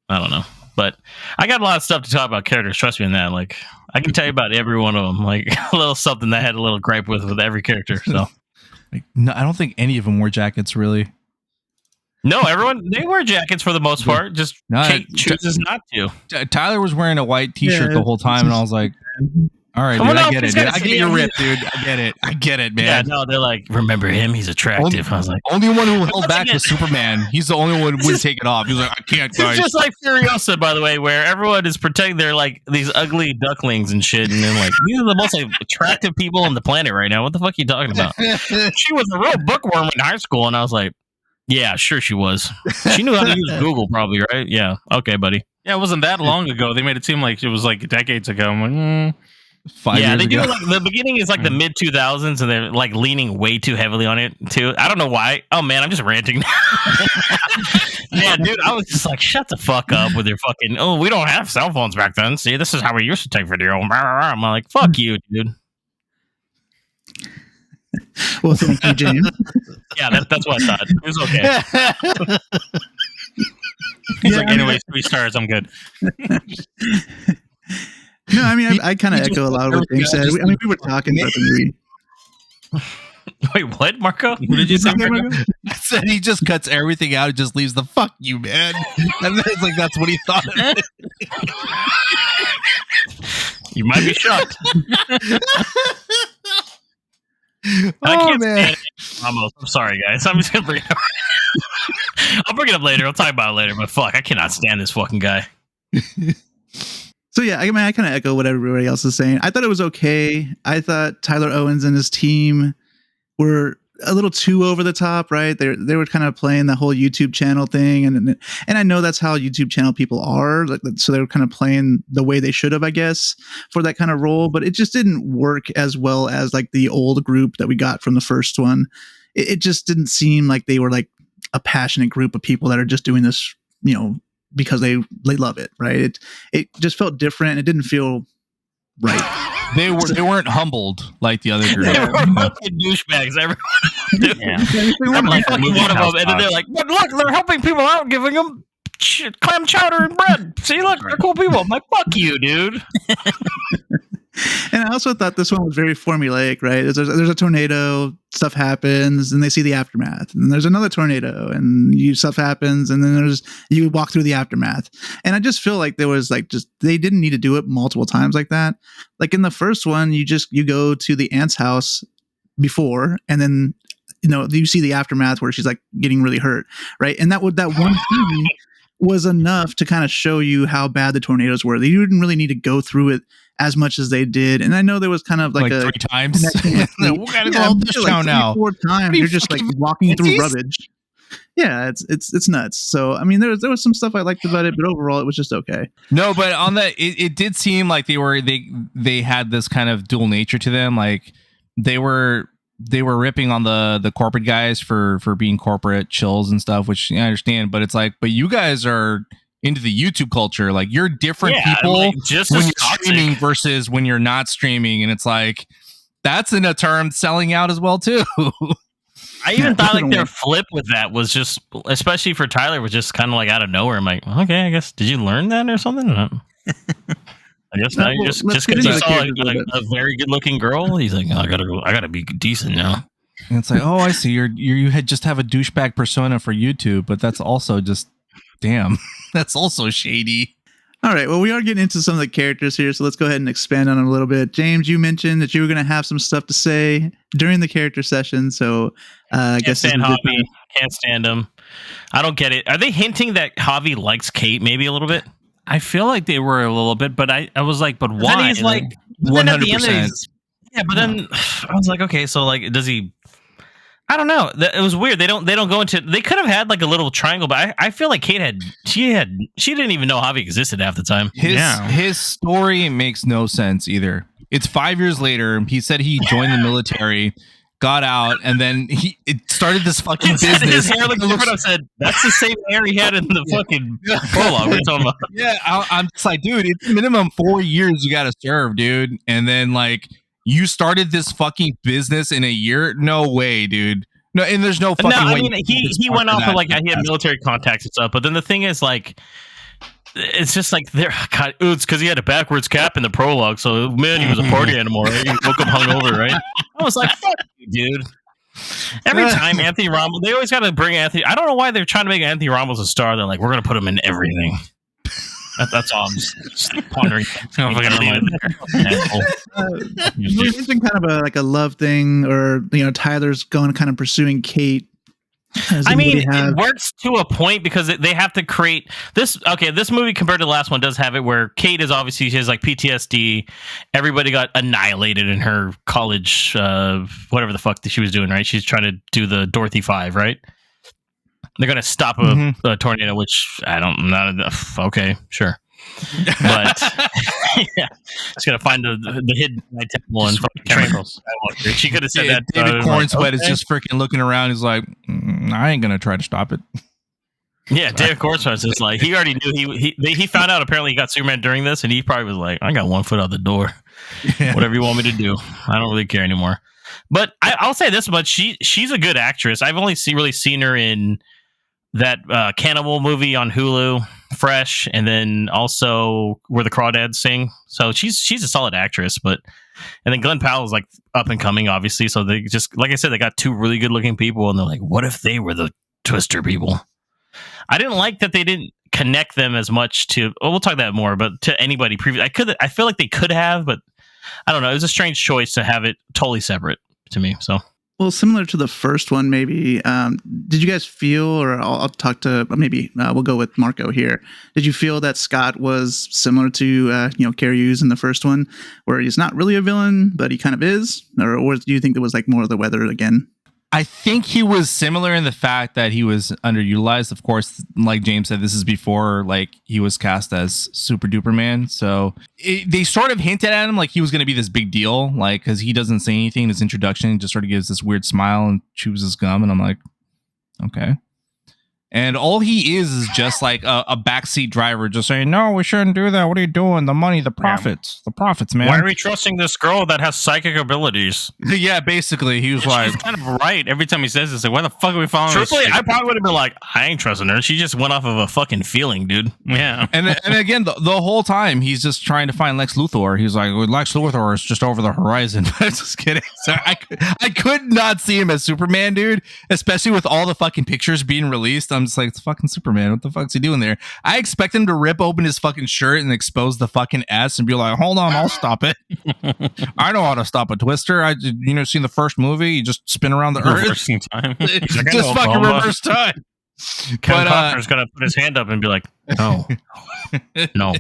I don't know. But I got a lot of stuff to talk about characters. Trust me on that. Like, I can tell you about every one of them. Like, a little something that I had a little gripe with every character. So, no, I don't think any of them wore jackets, really. No, they wear jackets for the most part. Just Kate chooses not to. Tyler was wearing a white T-shirt the whole time, and I was like, all right, dude, I get it. Dude. I get your rip, dude. I get it, man. Yeah, no, they're like, remember him? He's attractive. I was like, only one who held back was Superman. He's the only one who wouldn't take it off. He was like, I can't, guys. It's just like Furiosa, by the way, where everyone is pretending they're like these ugly ducklings and shit, and then like, these are the most like, attractive people on the planet right now. What the fuck are you talking about? She was a real bookworm in high school, and I was like, yeah, sure she was. She knew how to use Google, probably, right? Yeah. Okay, buddy. Yeah, it wasn't that long ago. They made it seem like it was like decades ago. I'm like, 5 years they ago. do. Like, the beginning is like the mid 2000s, and they're like leaning way too heavily on it too. I don't know why. Oh man, I'm just ranting. Yeah, dude, I was just like, shut the fuck up with your fucking. Oh, we don't have cell phones back then. See, this is how we used to take video. I'm like, fuck you, dude. Well, thank you, James. Yeah, that's what I thought. It was okay. He's like, anyways, 3 stars. I'm good. No, I mean, I kind of echo a lot of what James said. We were talking about the movie. Wait, what, Marco? What did you say, Marco? I said he just cuts everything out and just leaves the fuck you, man. And then it's like that's what he thought of it. You might be shocked. I can't stand Ramos. I'm sorry, guys. I'm just gonna bring it up. I'll bring it up later. I'll talk about it later. But fuck, I cannot stand this fucking guy. So yeah, I mean, I kind of echo what everybody else is saying. I thought it was okay. I thought Tyler Owens and his team were a little too over the top, right? They were kind of playing the whole YouTube channel thing, and I know that's how YouTube channel people are. So they were kind of playing the way they should have, I guess, for that kind of role. But it just didn't work as well as like the old group that we got from the first one. It just didn't seem like they were like a passionate group of people that are just doing this, because they love it, right? It just felt different. It didn't feel right. They weren't humbled like the other group. They were fucking douchebags. Everyone. I'm like fucking one of them, and then they're like, "But look, they're helping people out, giving them clam chowder and bread. See, look, they're cool people." I'm like, "Fuck you, dude." And I also thought this one was very formulaic, right? There's a tornado, stuff happens, and they see the aftermath. And there's another tornado, and stuff happens, and then you walk through the aftermath. And I just feel like there was they didn't need to do it multiple times like that. Like in the first one, you go to the aunt's house before, and then you see the aftermath where she's like getting really hurt, right? And that one scene was enough to kind of show you how bad the tornadoes were. You didn't really need to go through it as much as they did. And I know there was kind of like 3 times. We gotta go up this show now. 4 times. You're just like walking through rubbish. Yeah, it's nuts. So I mean, there was some stuff I liked about it, but overall it was just okay. No, but on that, it did seem like they had this kind of dual nature to them. Like they were ripping on the corporate guys for being corporate chills and stuff, which I understand. But it's like, but you guys are into the YouTube culture. Like you're different people like, just when you're toxic. streaming versus when you're not streaming, and it's like that's in a term selling out as well too. I even thought like their flip with that was just, especially for Tyler, was just kind of like out of nowhere. I'm like, okay, I guess did you learn that or something? I guess not. Just because you saw a very good looking girl, he's like, oh, I gotta be decent now. And it's like, oh, I see. You had just have a douchebag persona for YouTube, but that's also just damn. That's also shady. All right. Well, we are getting into some of the characters here, so let's go ahead and expand on them a little bit. James, you mentioned that you were going to have some stuff to say during the character session, so I guess can't stand Javi. Can't stand him. I don't get it. Are they hinting that Javi likes Kate maybe a little bit? I feel like they were a little bit, but I was like, but why? Then he's like, 100%. Yeah, but then I was like, okay, so like, does he? I don't know. It was weird. They don't go into. They could have had like a little triangle, but I feel like Kate she didn't even know Javi existed half the time. His story makes no sense either. It's 5 years later. He said he joined the military, got out, and then it started this fucking business. His hair looked different. I said that's the same hair he had in the fucking prologue we're talking about. Yeah, I'm just like, dude, it's minimum 4 years you got to serve, dude, and then like. You started this fucking business in a year? No way, dude. No, and there's no fucking way. I mean, he went off of like he had military contacts and stuff, but then the thing is like, it's just like it's because he had a backwards cap in the prologue, so man, he was a party animal, right? He woke up hungover, right? I was like, fuck you, dude. Every time Anthony Ramos, they always got to bring Anthony. I don't know why they're trying to make Anthony Ramos a star. They're like, we're gonna put him in everything. That's all I'm just pondering. You mentioned kind of a love thing, or Tyler's going kind of pursuing Kate. I mean, it works to a point because they have to create this. Okay, this movie compared to the last one does have it where Kate is obviously she has like PTSD. Everybody got annihilated in her college, whatever the fuck that she was doing. Right, she's trying to do the Dorothy 5. Right. They're going to stop a tornado, which okay, sure. But yeah, it's going to find the hidden temple and fucking chemicals. She could have said that. David Cornsweat is just freaking looking around. He's like, I ain't going to try to stop it. Yeah, David Cornsweat is like, he already knew. He found out apparently he got Superman during this, and he probably was like, I got 1 foot out the door. Yeah. Whatever you want me to do. I don't really care anymore. But I'll say this much. She's a good actress. I've only really seen her in that cannibal movie on Hulu Fresh, and then also Where the Crawdads Sing. So she's a solid actress, and then Glenn Powell is like up and coming, obviously. So they just, like I said, they got two really good looking people, and they're like, what if they were the Twister people? I didn't like that they didn't connect them as much to. Oh, we'll talk that more, but to anybody previous, I feel like they could have, but I don't know. It was a strange choice to have it totally separate to me. So. Well, similar to the first one, maybe. Did you guys feel, or I'll talk to maybe we'll go with Marco here. Did you feel that Scott was similar to Carrie Hughes in the first one, where he's not really a villain, but he kind of is, or do you think it was like more of the weather again? I think he was similar in the fact that he was underutilized. Of course, like James said, this is before like he was cast as Super Duper Man. So they sort of hinted at him like he was going to be this big deal, like because he doesn't say anything in his introduction. He just sort of gives this weird smile and chews his gum, and I'm like, okay. And all he is just like a backseat driver, just saying, "No, we shouldn't do that. What are you doing? The money, the profits, man. Why are we trusting this girl that has psychic abilities?" Yeah, basically, he was like, she's kind of right every time he says this. Like, why the fuck are we following? Truthfully, I probably would have been like, I ain't trusting her. She just went off of a fucking feeling, dude. Yeah. and again, the whole time he's just trying to find Lex Luthor. He's like, well, Lex Luthor is just over the horizon. Just kidding. So I could not see him as Superman, dude. Especially with all the fucking pictures being released. I'm just like, it's fucking Superman. What the fuck's he doing there? I expect him to rip open his fucking shirt and expose the fucking S and be like, hold on, I'll stop it. I know how to stop a twister. Seen the first movie? You just spin around the earth. Reversing time. Just fucking reverse time. Kevin Costner's gonna put his hand up and be like, no. No.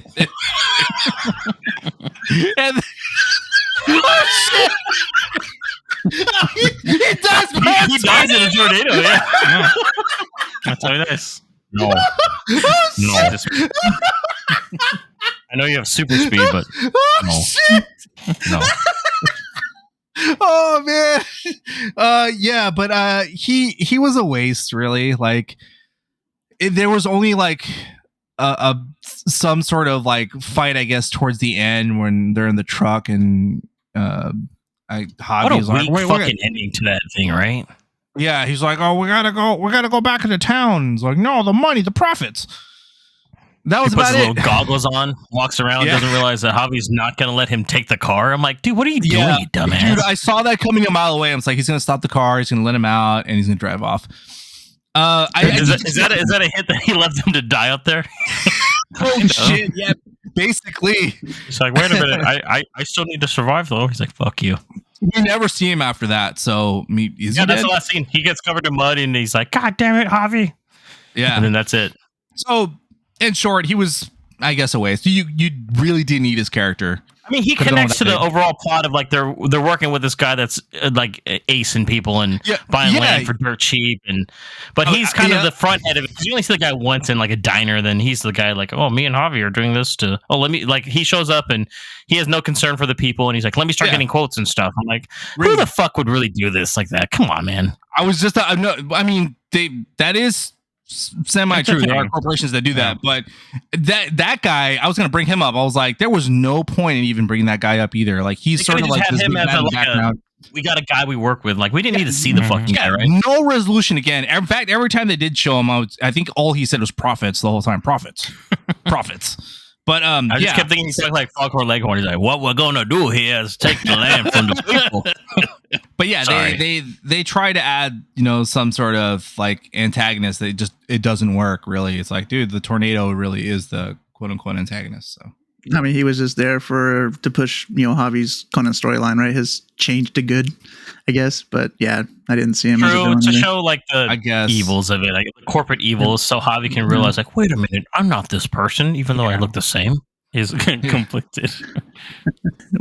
And oh shit! He does. He dies in a tornado. Yeah. That's how it is. No. Oh, no. I know you have super speed, but no. Shit. No. Oh man. Yeah, but he was a waste, really. Like there was only like some sort of like fight, I guess, towards the end when they're in the truck and Javi's like, what a weak fucking ending to that thing, right? Yeah, he's like, oh, we gotta go back into town. He's like, no, the money, the profits. That was about it. He puts little goggles on, walks around, doesn't realize that Javi's not gonna let him take the car. I'm like, dude, what are you doing, you dumbass? Dude, I saw that coming a mile away. I was like, he's gonna stop the car, he's gonna let him out, and he's gonna drive off. Is that a hit that he left them to die up there? Oh shit! Yeah, basically. He's like, wait a minute, I still need to survive though. He's like, fuck you. We never see him after that. So that's the last scene. He gets covered in mud and he's like, God damn it, Javi. Yeah, and then that's it. So in short, he was, I guess, a waste. You really didn't need his character. I mean, he connects to the overall plot of like they're working with this guy that's like acing people and buying land for dirt cheap, but he's kind of the front head of it. You only see the guy once in like a diner, then he's the guy like, oh, me and Javi are doing this to he shows up and he has no concern for the people and he's like, let me start getting quotes and stuff. I'm like, who the fuck would really do this like that? Come on, man. I was just that is semi-true. There are corporations that do that, but that guy, I was going to bring him up. I was like, there was no point in even bringing that guy up either. Like he's sort of like this big background. We got a guy we work with. Like we didn't need to see the fucking guy, right? No resolution again. In fact, every time they did show him, I think all he said was profits the whole time. Profits. But I just kept thinking he's like Foghorn Leghorn. He's like, what we're gonna do here is take the land from the people. But yeah, they try to add, some sort of like antagonist that it doesn't work really. It's like, dude, the tornado really is the quote unquote antagonist. So I mean, he was just there to push, Javi's Conan storyline, right? His change to good, I guess. But yeah, I didn't see him as a villain to either. show like the evils of it, like the corporate evils, so Javi can realize like, wait a minute, I'm not this person, even though I look the same. He's conflicted.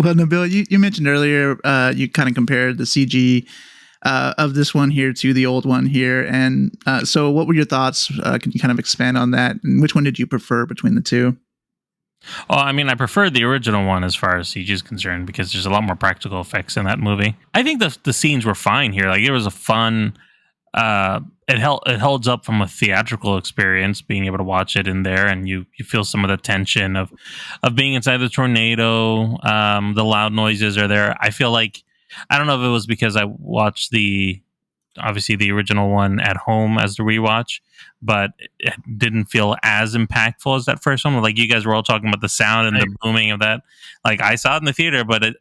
Well, Nabil, you mentioned earlier, you kind of compared the CG of this one here to the old one here, and so what were your thoughts? Can you kind of expand on that? And which one did you prefer between the two? Well, I mean, I prefer the original one as far as CG is concerned because there's a lot more practical effects in that movie. I think the scenes were fine here. Like it was a fun. It holds up from a theatrical experience, being able to watch it in there, and you feel some of the tension of being inside the tornado. The loud noises are there. I feel like I don't know if it was because I watched the obviously the original one at home as the rewatch, but it didn't feel as impactful as that first one. Like you guys were all talking about the sound and the booming of that. Like I saw it in the theater, but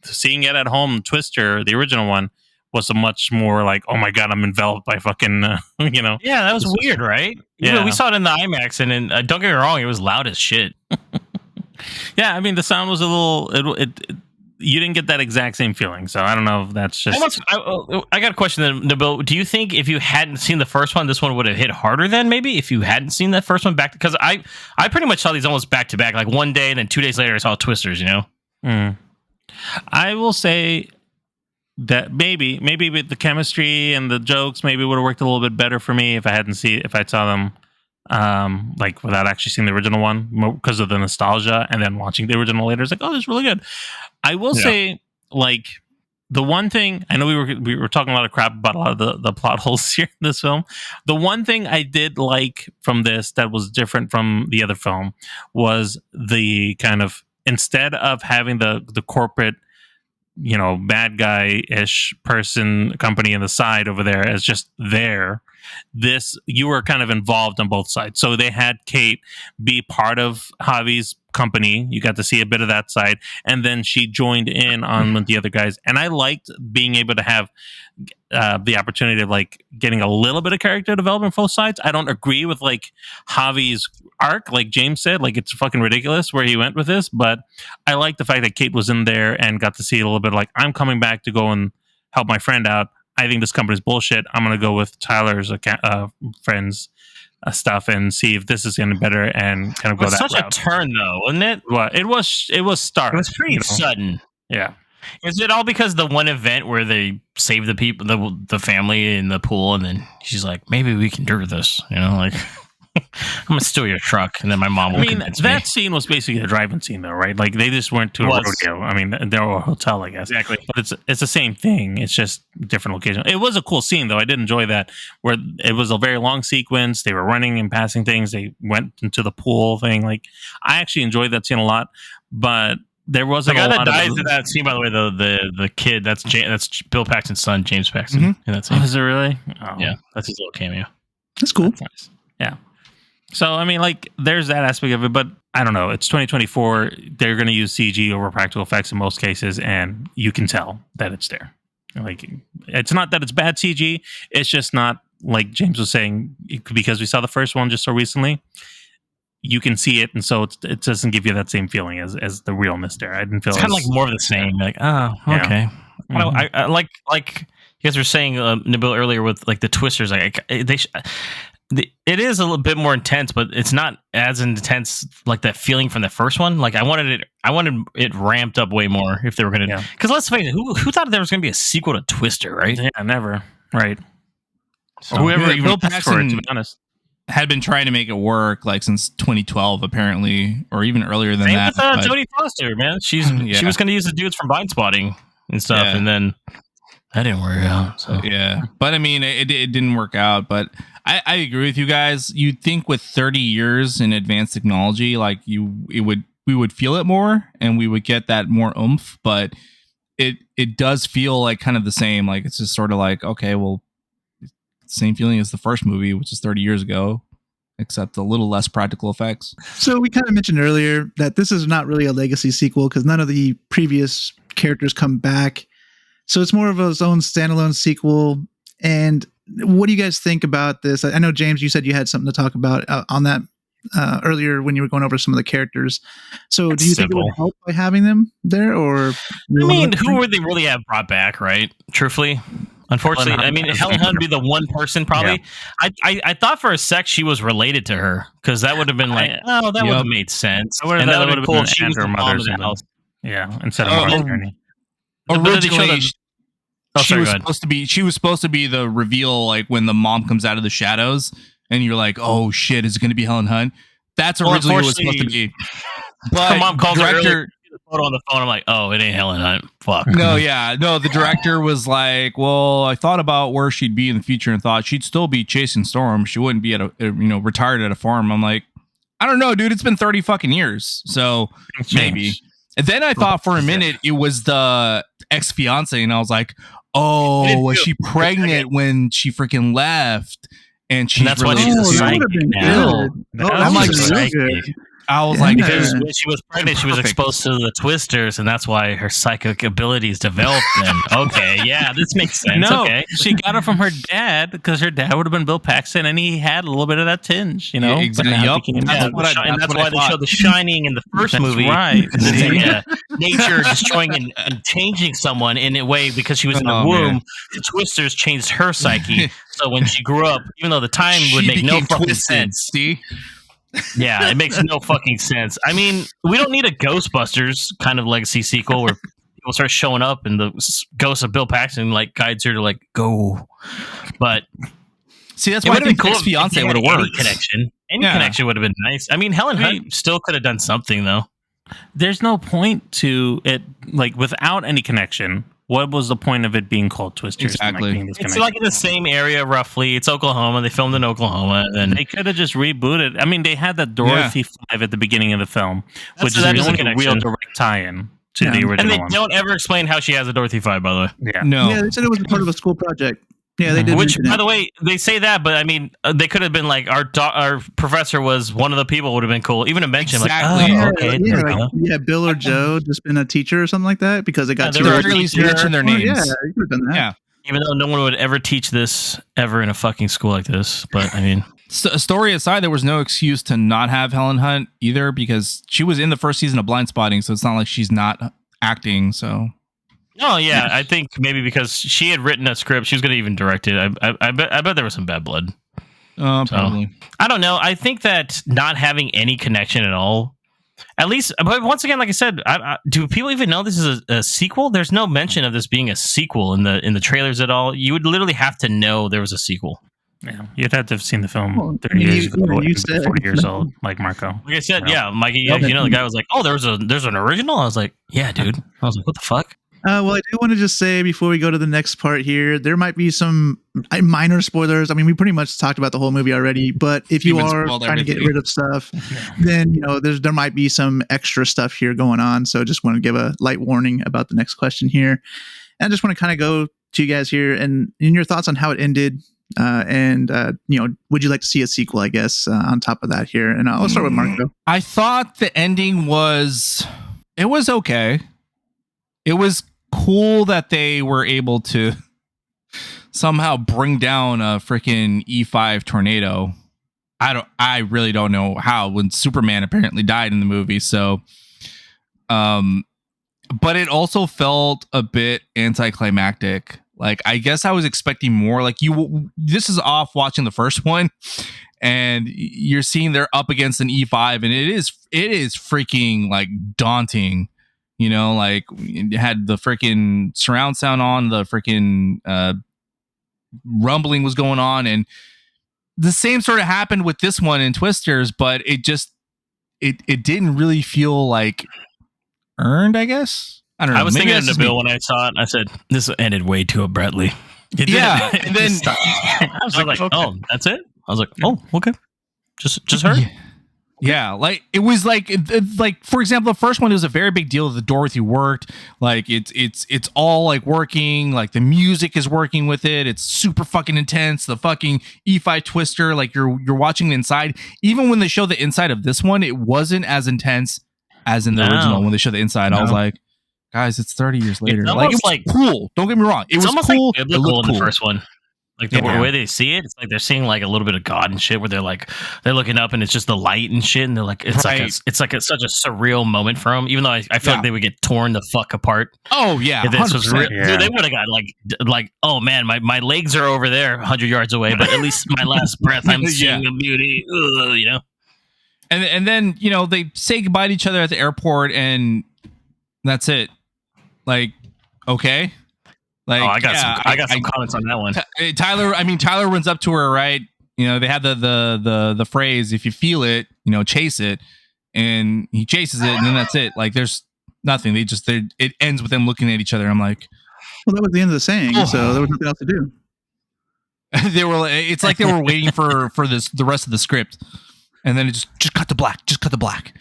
seeing it at home, Twister, the original one, was a much more like, oh my God, I'm enveloped by fucking, Yeah, that was weird, right? Yeah. We saw it in the IMAX, and don't get me wrong, it was loud as shit. Yeah, I mean, the sound was a little, you didn't get that exact same feeling. So I don't know if that's just... I got a question then, Nabil. Do you think if you hadn't seen the first one, this one would have hit harder then, maybe? If you hadn't seen that first one back... Because I pretty much saw these almost back to back. Like one day, and then 2 days later, I saw Twisters, you know? I will say that maybe with the chemistry and the jokes, maybe it would have worked a little bit better for me if I saw them like without actually seeing the original one, because of the nostalgia, and then watching the original later. It's like, oh, this is really good. I will say, like, the one thing, I know we were talking a lot of crap about a lot of the plot holes here in this film. The one thing I did like from this that was different from the other film was the kind of, instead of having the corporate, you know, bad guy-ish company on the side over there as just there, you were kind of involved on both sides. So they had Kate be part of Javi's company. You got to see a bit of that side, and then she joined in on with the other guys. And I liked being able to have the opportunity of like getting a little bit of character development from both sides. I don't agree with like Javi's arc, like James said, like it's fucking ridiculous where he went with this, but I like the fact that Kate was in there and got to see a little bit like, I'm coming back to go and help my friend out. I think this company's bullshit. I'm going to go with Tyler's friends stuff and see if this is going to be better and kind of go that route. It's such a turn though, wasn't it? Well, it was stark. It was pretty sudden. Yeah. Is it all because the one event where they save the people, the family in the pool, and then she's like, maybe we can do this, you know, like I'm gonna steal your truck, and then my mom will convince me. That scene was basically a driving scene, though, right? Like they just went to a rodeo. I mean, they were a hotel, I guess. Exactly. But it's the same thing. It's just different location. It was a cool scene, though. I did enjoy that, where it was a very long sequence. They were running and passing things. They went into the pool thing. Like I actually enjoyed that scene a lot, but there wasn't the guy a lot that dies of in that scene, by the way, the kid, that's Bill Paxton's son, James Paxton. In that scene. Oh, is it really? Oh. Yeah, that's his little cameo. That's cool. That's nice. Yeah. So, I mean, like, there's that aspect of it, but I don't know. It's 2024. They're going to use CG over practical effects in most cases, and you can tell that it's there. Like, it's not that it's bad CG. It's just not, like James was saying, because we saw the first one just so recently, you can see it, and so it doesn't give you that same feeling as the realness there. I didn't feel it's kind of like more of the same. Like, oh, okay. Yeah. Mm-hmm. I like you guys were saying, Nabil, earlier with like the twisters. Like it is a little bit more intense, but it's not as intense like that feeling from the first one. Like I wanted it ramped up way more if they were going to. Because let's face it, who thought there was going to be a sequel to Twister, right? Yeah, never. Right. So, whoever even asked for it, to be honest, had been trying to make it work like since 2012 apparently, or even earlier than that. With Jodie Foster, man, she was going to use the dudes from Blind Spotting and stuff, and then that didn't work out. So yeah, but I mean, it didn't work out. But I agree with you guys. You'd think with 30 years in advanced technology, like we would feel it more, and we would get that more oomph. But it does feel like kind of the same. Like it's just sort of like, okay, well, same feeling as the first movie, which is 30 years ago, except a little less practical effects. So we kind of mentioned earlier that this is not really a legacy sequel because none of the previous characters come back. So it's more of its own standalone sequel. And what do you guys think about this? I know, James, you said you had something to talk about on that earlier when you were going over some of the characters. So do you think it would help by having them there? Or I mean, who would they really have brought back, right? Truthfully. Unfortunately, I mean, Helen Hunt would be the one person probably. Yeah. I thought for a sec she was related to her because that would have been like, that would have made sense. And that would have been cool. She was the mom of the house. Yeah, instead of Martha Kearney. Originally, she was supposed to be the reveal, like when the mom comes out of the shadows, and you're like, oh shit, is it going to be Helen Hunt? That's originally what it was supposed to be. But her mom calls her earlier. Photo on the phone, I'm like, oh, it ain't Helen Hunt. Fuck. No, the director was like, well, I thought about where she'd be in the future and thought she'd still be chasing Storm. She wouldn't be retired at a farm. I'm like, I don't know, dude. It's been 30 fucking years, so maybe. And then I thought for a minute it was the ex-fiance, and I was like, Oh, was she pregnant when she freaking left? And she's that's why she's related a to psychic now. I'm like, psychic. I was like, because when she was pregnant, she was exposed to the Twisters, and that's why her psychic abilities developed. Then, okay, yeah, this makes sense. No, okay, she got it from her dad because her dad would have been Bill Paxton, and he had a little bit of that tinge, you know. Yeah, exactly. That's why they showed The Shining in the first movie. Right? It's nature destroying and changing someone in a way because she was in the womb. Man. The Twisters changed her psyche, so when she grew up, even though the time would make no fucking sense. See. Yeah, it makes no fucking sense. I mean, we don't need a Ghostbusters kind of legacy sequel where people start showing up and the ghost of Bill Paxton like guides her to like go. But see, that's why I think cool. Fiance would have worked. Any connection would have been nice. I mean, Helen Hunt still could have done something though. There's no point to it, like without any connection. What was the point of it being called Twisters? Exactly. It's like in the same area, roughly. It's Oklahoma. They filmed in Oklahoma. And they could have just rebooted. I mean, they had that Dorothy 5 at the beginning of the film, which is the only real direct tie-in to the original one. And they one. don't ever explain how she has a Dorothy 5, by the way. Yeah. No. Yeah, they said it was part of a school project. Yeah, they did. Which, by the way, they say that, but I mean, they could have been like, our professor was one of the people, would have been cool. Even to mention, exactly. Like, oh, okay. Bill or Joe just been a teacher or something like that because they got at least mention their names. Yeah, you could have done that. Yeah. Even though no one would ever teach this ever in a fucking school like this. But I mean, story aside, there was no excuse to not have Helen Hunt either because she was in the first season of Blind Spotting, so it's not like she's not acting. So. Oh yeah, I think maybe because she had written a script, she was going to even direct it. I bet there was some bad blood. Probably. I don't know. I think that not having any connection at all, at least. But once again, like I said, do people even know this is a sequel? There's no mention of this being a sequel in the trailers at all. You would literally have to know there was a sequel. Yeah, you'd have to have seen the film 30 years ago, 40 years old, like Marco. Like I said, Mikey. The guy was like, "Oh, there's an original." I was like, "Yeah, dude." I was like, "What the fuck?" Well, I do want to just say before we go to the next part here, there might be some minor spoilers. I mean, we pretty much talked about the whole movie already, but if you are trying to get rid of stuff, then there might be some extra stuff here going on. So just want to give a light warning about the next question here. And I just want to kind of go to you guys here and in your thoughts on how it ended. Would you like to see a sequel, I guess, on top of that here? And I'll start with Marco. I thought the ending was okay. It was cool that they were able to somehow bring down a freaking E5 tornado. I really don't know how when Superman apparently died in the movie. So, but it also felt a bit anticlimactic. Like, I guess I was expecting more. Like this is off watching the first one and you're seeing they're up against an E5 and it is freaking like daunting. Like it had the freaking surround sound on, the freaking rumbling was going on. And the same sort of happened with this one in Twisters, but it didn't really feel like earned, I guess. I don't know. I was thinking of Nabil when I saw it. I said, this ended way too abruptly. And then I was like, okay. Oh, that's it? I was like, oh, okay. Just her? Yeah, like it was like for example, the first one was a very big deal. The Dorothy worked, like it's all like working, like the music is working with it. It's super fucking intense. The fucking E5 Twister, like you're watching the inside. Even when they show the inside of this one, it wasn't as intense as in the original. When they show the inside, I was like, guys, it's 30 years later. Like it was like cool. Don't get me wrong, it was cool. Like biblical in the first one. Like the way they see it, it's like they're seeing like a little bit of God and shit. Where they're looking up and it's just the light and shit, and they're like, it's like such a surreal moment for them. Even though I feel like they would get torn the fuck apart. Oh yeah, if this was real, dude, they would have got like oh man, my legs are over there 100 yards away, but at least my last breath, I'm seeing a beauty. And then they say goodbye to each other at the airport, and that's it. Like, okay. Like, I got some comments on that one. Tyler runs up to her, right? They had the phrase, if you feel it, chase it, and he chases it, and then that's it. Like, there's nothing. It ends with them looking at each other. I'm like, well, that was the end of the saying, so there was nothing else to do. It's like they were waiting for the rest of the script, and then it just cut to black. Just cut to black.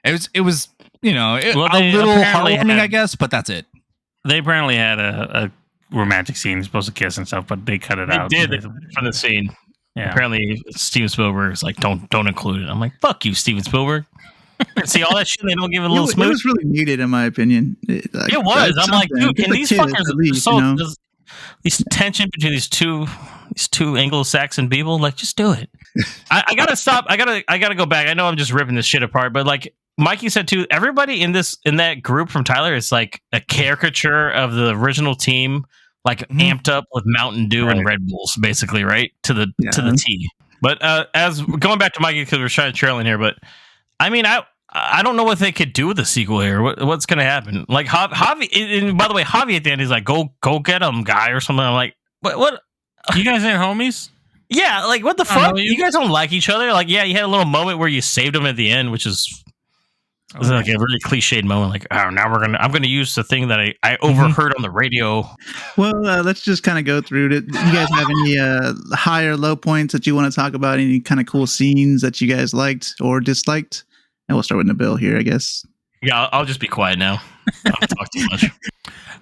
It was a little heartwarming, I guess, but that's it. They apparently had a romantic scene. He's supposed to kiss and stuff, but they cut it out. They did from the scene. Yeah. Apparently, Steven Spielberg is like, don't include it. I'm like, fuck you, Steven Spielberg. See all that shit. They don't give it a little smooth. It was really needed, in my opinion. It was. I'm like, dude, can these fuckers? Least, this tension between these two Anglo-Saxon people, like, just do it. I gotta stop. I gotta go back. I know I'm just ripping this shit apart, but like Mikey said too, everybody in that group from Tyler is like a caricature of the original team, like amped up with Mountain Dew and Red Bulls, basically, right to the T. But as going back to Mikey, because we're trying to trail in here, but I mean, I don't know what they could do with the sequel here. What's going to happen? Like Javi, and by the way, Javi at the end is like, go get him, guy, or something. I'm like, what? You guys ain't homies? Yeah, like what the fuck? You guys don't like each other? Like, yeah, you had a little moment where you saved him at the end, which is like a really cliched moment. Like, oh, now I'm gonna use the thing that I overheard on the radio. Well, let's just kind of go through it. You guys have any high or low points that you want to talk about? Any kind of cool scenes that you guys liked or disliked? And we'll start with Nabil here, I guess. Yeah, I'll just be quiet now. I don't talk too much.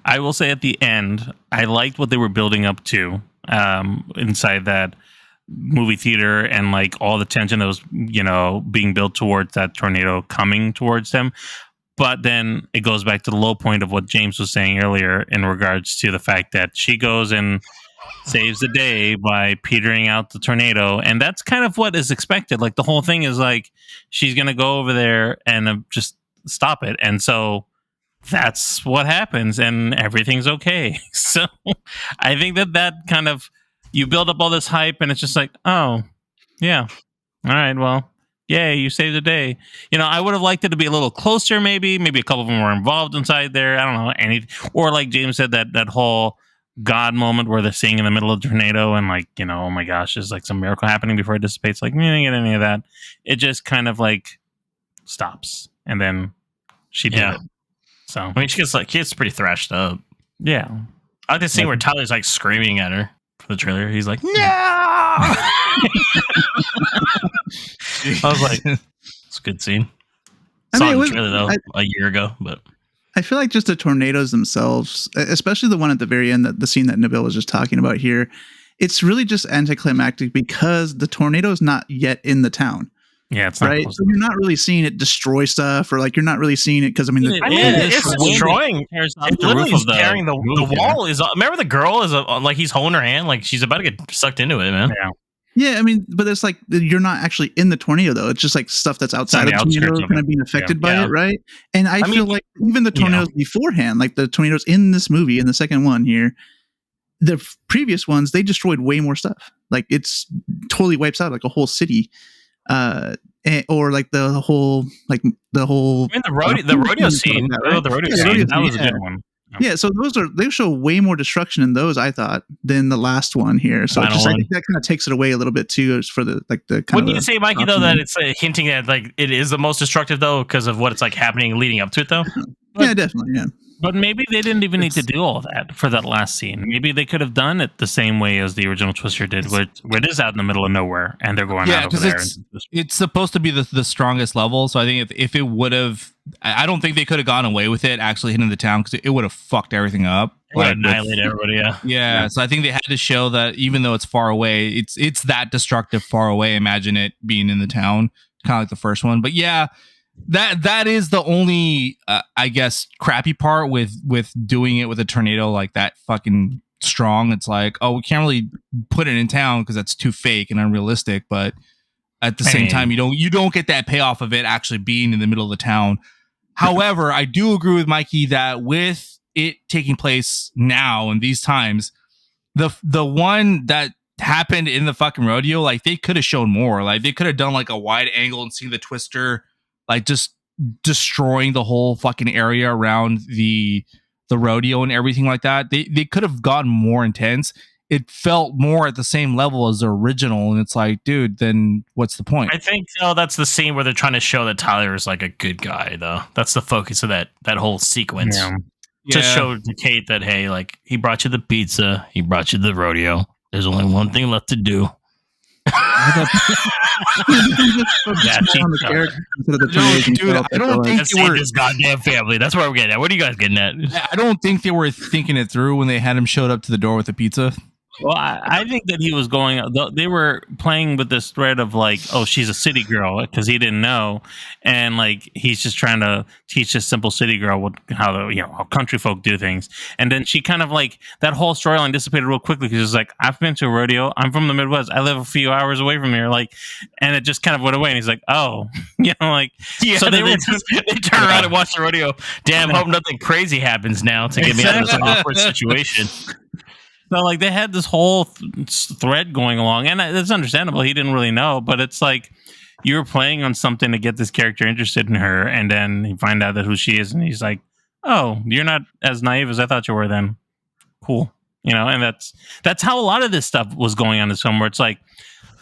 I will say at the end, I liked what they were building up to inside that movie theater, and like all the tension that was, being built towards that tornado coming towards them. But then it goes back to the low point of what James was saying earlier in regards to the fact that she goes and saves the day by petering out the tornado. And that's kind of what is expected. Like the whole thing is like, she's going to go over there and just stop it. And so that's what happens and everything's okay. So I think that kind of, you build up all this hype and it's just like, oh yeah. All right. Well, yay, you saved the day. I would have liked it to be a little closer. Maybe a couple of them were involved inside there. I don't know. Or like James said, that whole God moment where they're sitting in the middle of the tornado and like, oh my gosh, there's like some miracle happening before it dissipates. Like, we didn't get any of that. It just kind of like stops. And then she did it. So I mean, she gets pretty thrashed up. Yeah. I like the scene where Tyler's like screaming at her for the trailer. He's like, no. I was like, it's a good scene. Saw the trailer though a year ago, but I feel like just the tornadoes themselves, especially the one at the very end, the scene that Nabil was just talking about here, it's really just anticlimactic because the tornado is not yet in the town. Yeah, it's not right. So you're not really seeing it destroy stuff, or like you're not really seeing it because it's destroying. It literally is tearing the wall. Remember the girl is like he's holding her hand, like she's about to get sucked into it, man. Yeah, I mean, but it's like you're not actually in the tornado though. It's just like stuff that's outside of the tornado kind of being affected by it, right? And I feel like even the tornadoes beforehand, like the tornadoes in this movie, in the second one here, the previous ones, they destroyed way more stuff. Like it's totally wipes out like a whole city. Or like the whole. I mean, the rodeo scene. The rodeo scene. That was a good one. Yeah, so they show way more destruction in those, I thought, than the last one here. So I think that kind of takes it away a little bit too, for the kind of. Wouldn't you say, Mikey, though, that it's hinting at like it is the most destructive though because of what it's like happening leading up to it though? Yeah, definitely. Yeah. But maybe they didn't even need to do all that for that last scene. Maybe they could have done it the same way as the original Twister did, where it is out in the middle of nowhere and they're going out over there. It's supposed to be the strongest level. So I think if it would have, I don't think they could have gone away with it actually hitting the town because it would have fucked everything up. Like annihilate everybody. Yeah. So I think they had to show that even though it's far away, it's that destructive far away. Imagine it being in the town, kind of like the first one. But yeah. That is the only I guess crappy part with doing it with a tornado like that fucking strong. It's like, oh, we can't really put it in town because that's too fake and unrealistic. But at the same time, you don't get that payoff of it actually being in the middle of the town. However, I do agree with Mikey that with it taking place now in these times, the one that happened in the fucking rodeo, like they could have shown more. Like they could have done like a wide angle and seen the Twister like just destroying the whole fucking area around the rodeo and everything like that. They could have gotten more intense. It felt more at the same level as the original, and it's like, dude, then what's the point? I think that's the scene where they're trying to show that Tyler is like a good guy, though. That's the focus of that whole sequence. To show to Kate that, hey, like he brought you the pizza, he brought you the rodeo. There's only one thing left to do. Dude, I don't think they were this goddamn family. That's where we're getting at. What are you guys getting at? I don't think they were thinking it through when they had him showed up to the door with a pizza. Well, I think that he was going. They were playing with this thread of like, oh, she's a city girl because he didn't know, and like he's just trying to teach this simple city girl how country folk do things. And then she kind of like that whole storyline dissipated real quickly because it's like, I've been to a rodeo. I'm from the Midwest. I live a few hours away from here. Like, and it just kind of went away. And he's like, oh, like, yeah. So they turn around and watch the rodeo. Damn, hope nothing crazy happens now to get me out of this awkward situation. So, like, they had this whole thread going along, and it's understandable. He didn't really know, but it's like you're playing on something to get this character interested in her, and then you find out that who she is, and he's like, "Oh, you're not as naive as I thought you were." Then, cool, and that's how a lot of this stuff was going on in this film, where it's like,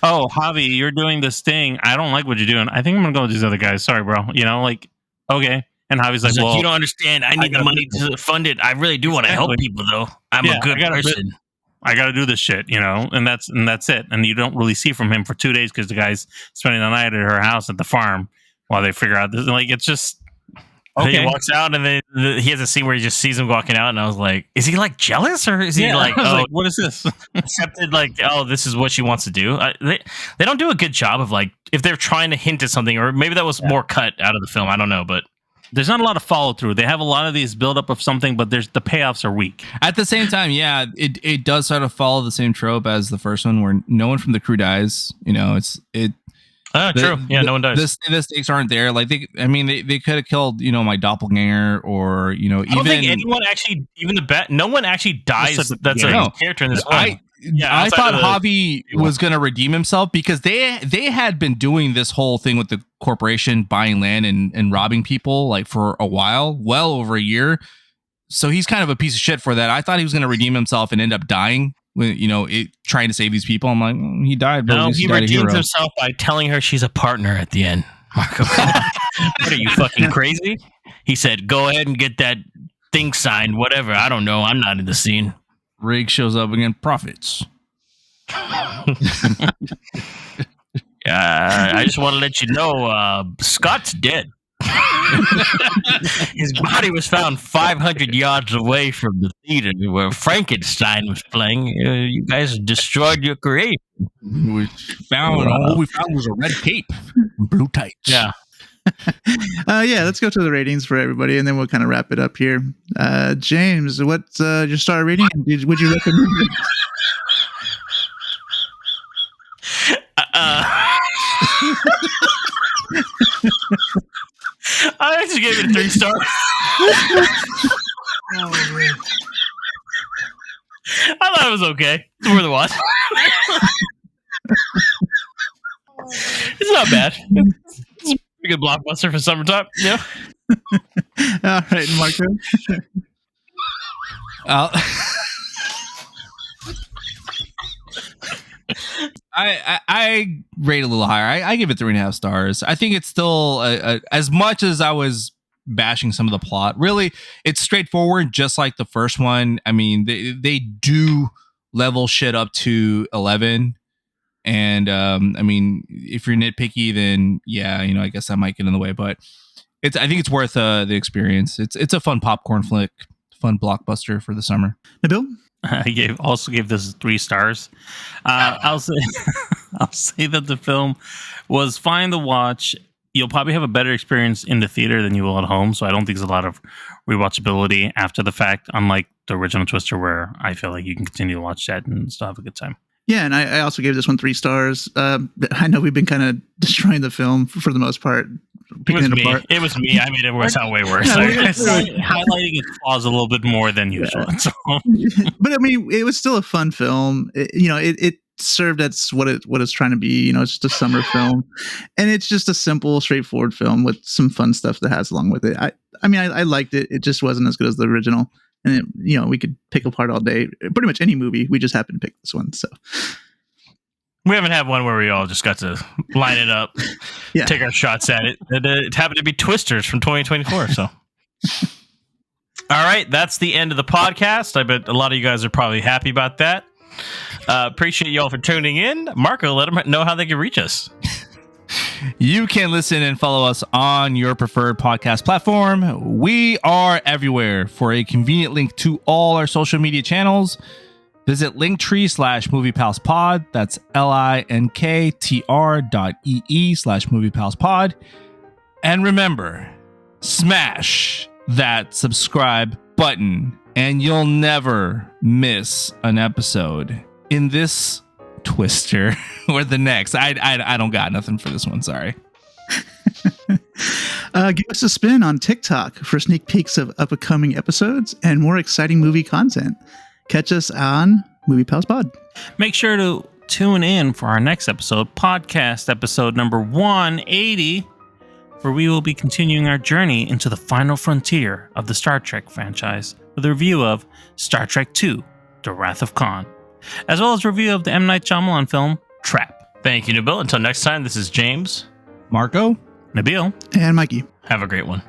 "Oh, Javi, you're doing this thing. I don't like what you're doing. I think I'm gonna go with these other guys. Sorry, bro. Like, okay." And Javi's like, well, you don't understand. I need the money to fund it. I really do want to help people, though. I'm a good person. I got to do this shit, and that's it. And you don't really see from him for 2 days because the guy's spending the night at her house at the farm while they figure out this. Like, it's just okay. He walks out, and then he has a scene where he just sees him walking out, and I was like, is he like jealous, or is he like, what is this? Accepted, like, oh, this is what she wants to do. They don't do a good job of like if they're trying to hint at something, or maybe that was more cut out of the film. I don't know, but. There's not a lot of follow through. They have a lot of these build up of something, but the payoffs are weak. At the same time, yeah, it does sort of follow the same trope as the first one, where no one from the crew dies. True. Yeah, no one dies. The stakes aren't there. Like they could have killed my doppelganger, or I don't think anyone actually, even no one actually dies. That's a character in this one. I thought Javi was going to redeem himself because they had been doing this whole thing with the corporation buying land and robbing people like for a while, well over a year. So he's kind of a piece of shit for that. I thought he was going to redeem himself and end up dying when trying to save these people. I'm like, he died. No, he redeems himself by telling her she's a partner at the end. Marco, what are you, fucking crazy? He said, "Go ahead and get that thing signed. Whatever. I don't know. I'm not in the scene." Rig shows up again. Profits. I just want to let you know, Scott's dead. His body was found 500 yards away from the theater where Frankenstein was playing. You guys destroyed your career. All we found was a red cape and blue tights. Yeah. Let's go to the ratings for everybody, and then we'll kind of wrap it up here. James, what's your star rating? Would you recommend it? I actually gave it 3 stars. I thought it was okay. It's worth a watch. It's not bad. It's a pretty good blockbuster for summertime. Yeah. All right, Marco. I rate a little higher. I give it 3.5 stars. I think it's still as much as I was bashing some of the plot. Really, it's straightforward, just like the first one. I mean, they do level shit up to 11, and I mean, if you're nitpicky, then yeah, I guess that might get in the way. But I think it's worth the experience. It's a fun popcorn flick, fun blockbuster for the summer. Nabil? I also gave this 3 stars. I'll say that the film was fine to watch. You'll probably have a better experience in the theater than you will at home. So I don't think there's a lot of rewatchability after the fact, unlike the original Twister, where I feel like you can continue to watch that and still have a good time. Yeah, and I also gave this one 3 stars. I know we've been kind of destroying the film for the most part. It was me. I made it sound way worse. Highlighting its flaws a little bit more than usual. Yeah. So. But I mean, it was still a fun film. It served as what it's trying to be. It's just a summer film, and it's just a simple, straightforward film with some fun stuff that has along with it. I liked it. It just wasn't as good as the original, and we could pick apart all day. Pretty much any movie. We just happened to pick this one. So. We haven't had one where we all just got to line it up, take our shots at it. It happened to be Twisters from 2024. So, all right, that's the end of the podcast. I bet a lot of you guys are probably happy about that. Appreciate you all for tuning in. Marco, let them know how they can reach us. You can listen and follow us on your preferred podcast platform. We are everywhere. For a convenient link to all our social media channels, visit linktree/moviepalspod. That's linktr.ee/moviepalspod. And remember, smash that subscribe button and you'll never miss an episode in this Twister or the next. I don't got nothing for this one. Sorry. Give us a spin on TikTok for sneak peeks of upcoming episodes and more exciting movie content. Catch us on Movie Pals Pod. Make sure to tune in for our next episode, podcast episode number 180, where we will be continuing our journey into the final frontier of the Star Trek franchise with a review of Star Trek II, The Wrath of Khan, as well as a review of the M. Night Shyamalan film, Trap. Thank you, Nabil. Until next time, this is James, Marco, Nabil, and Mikey. Have a great one.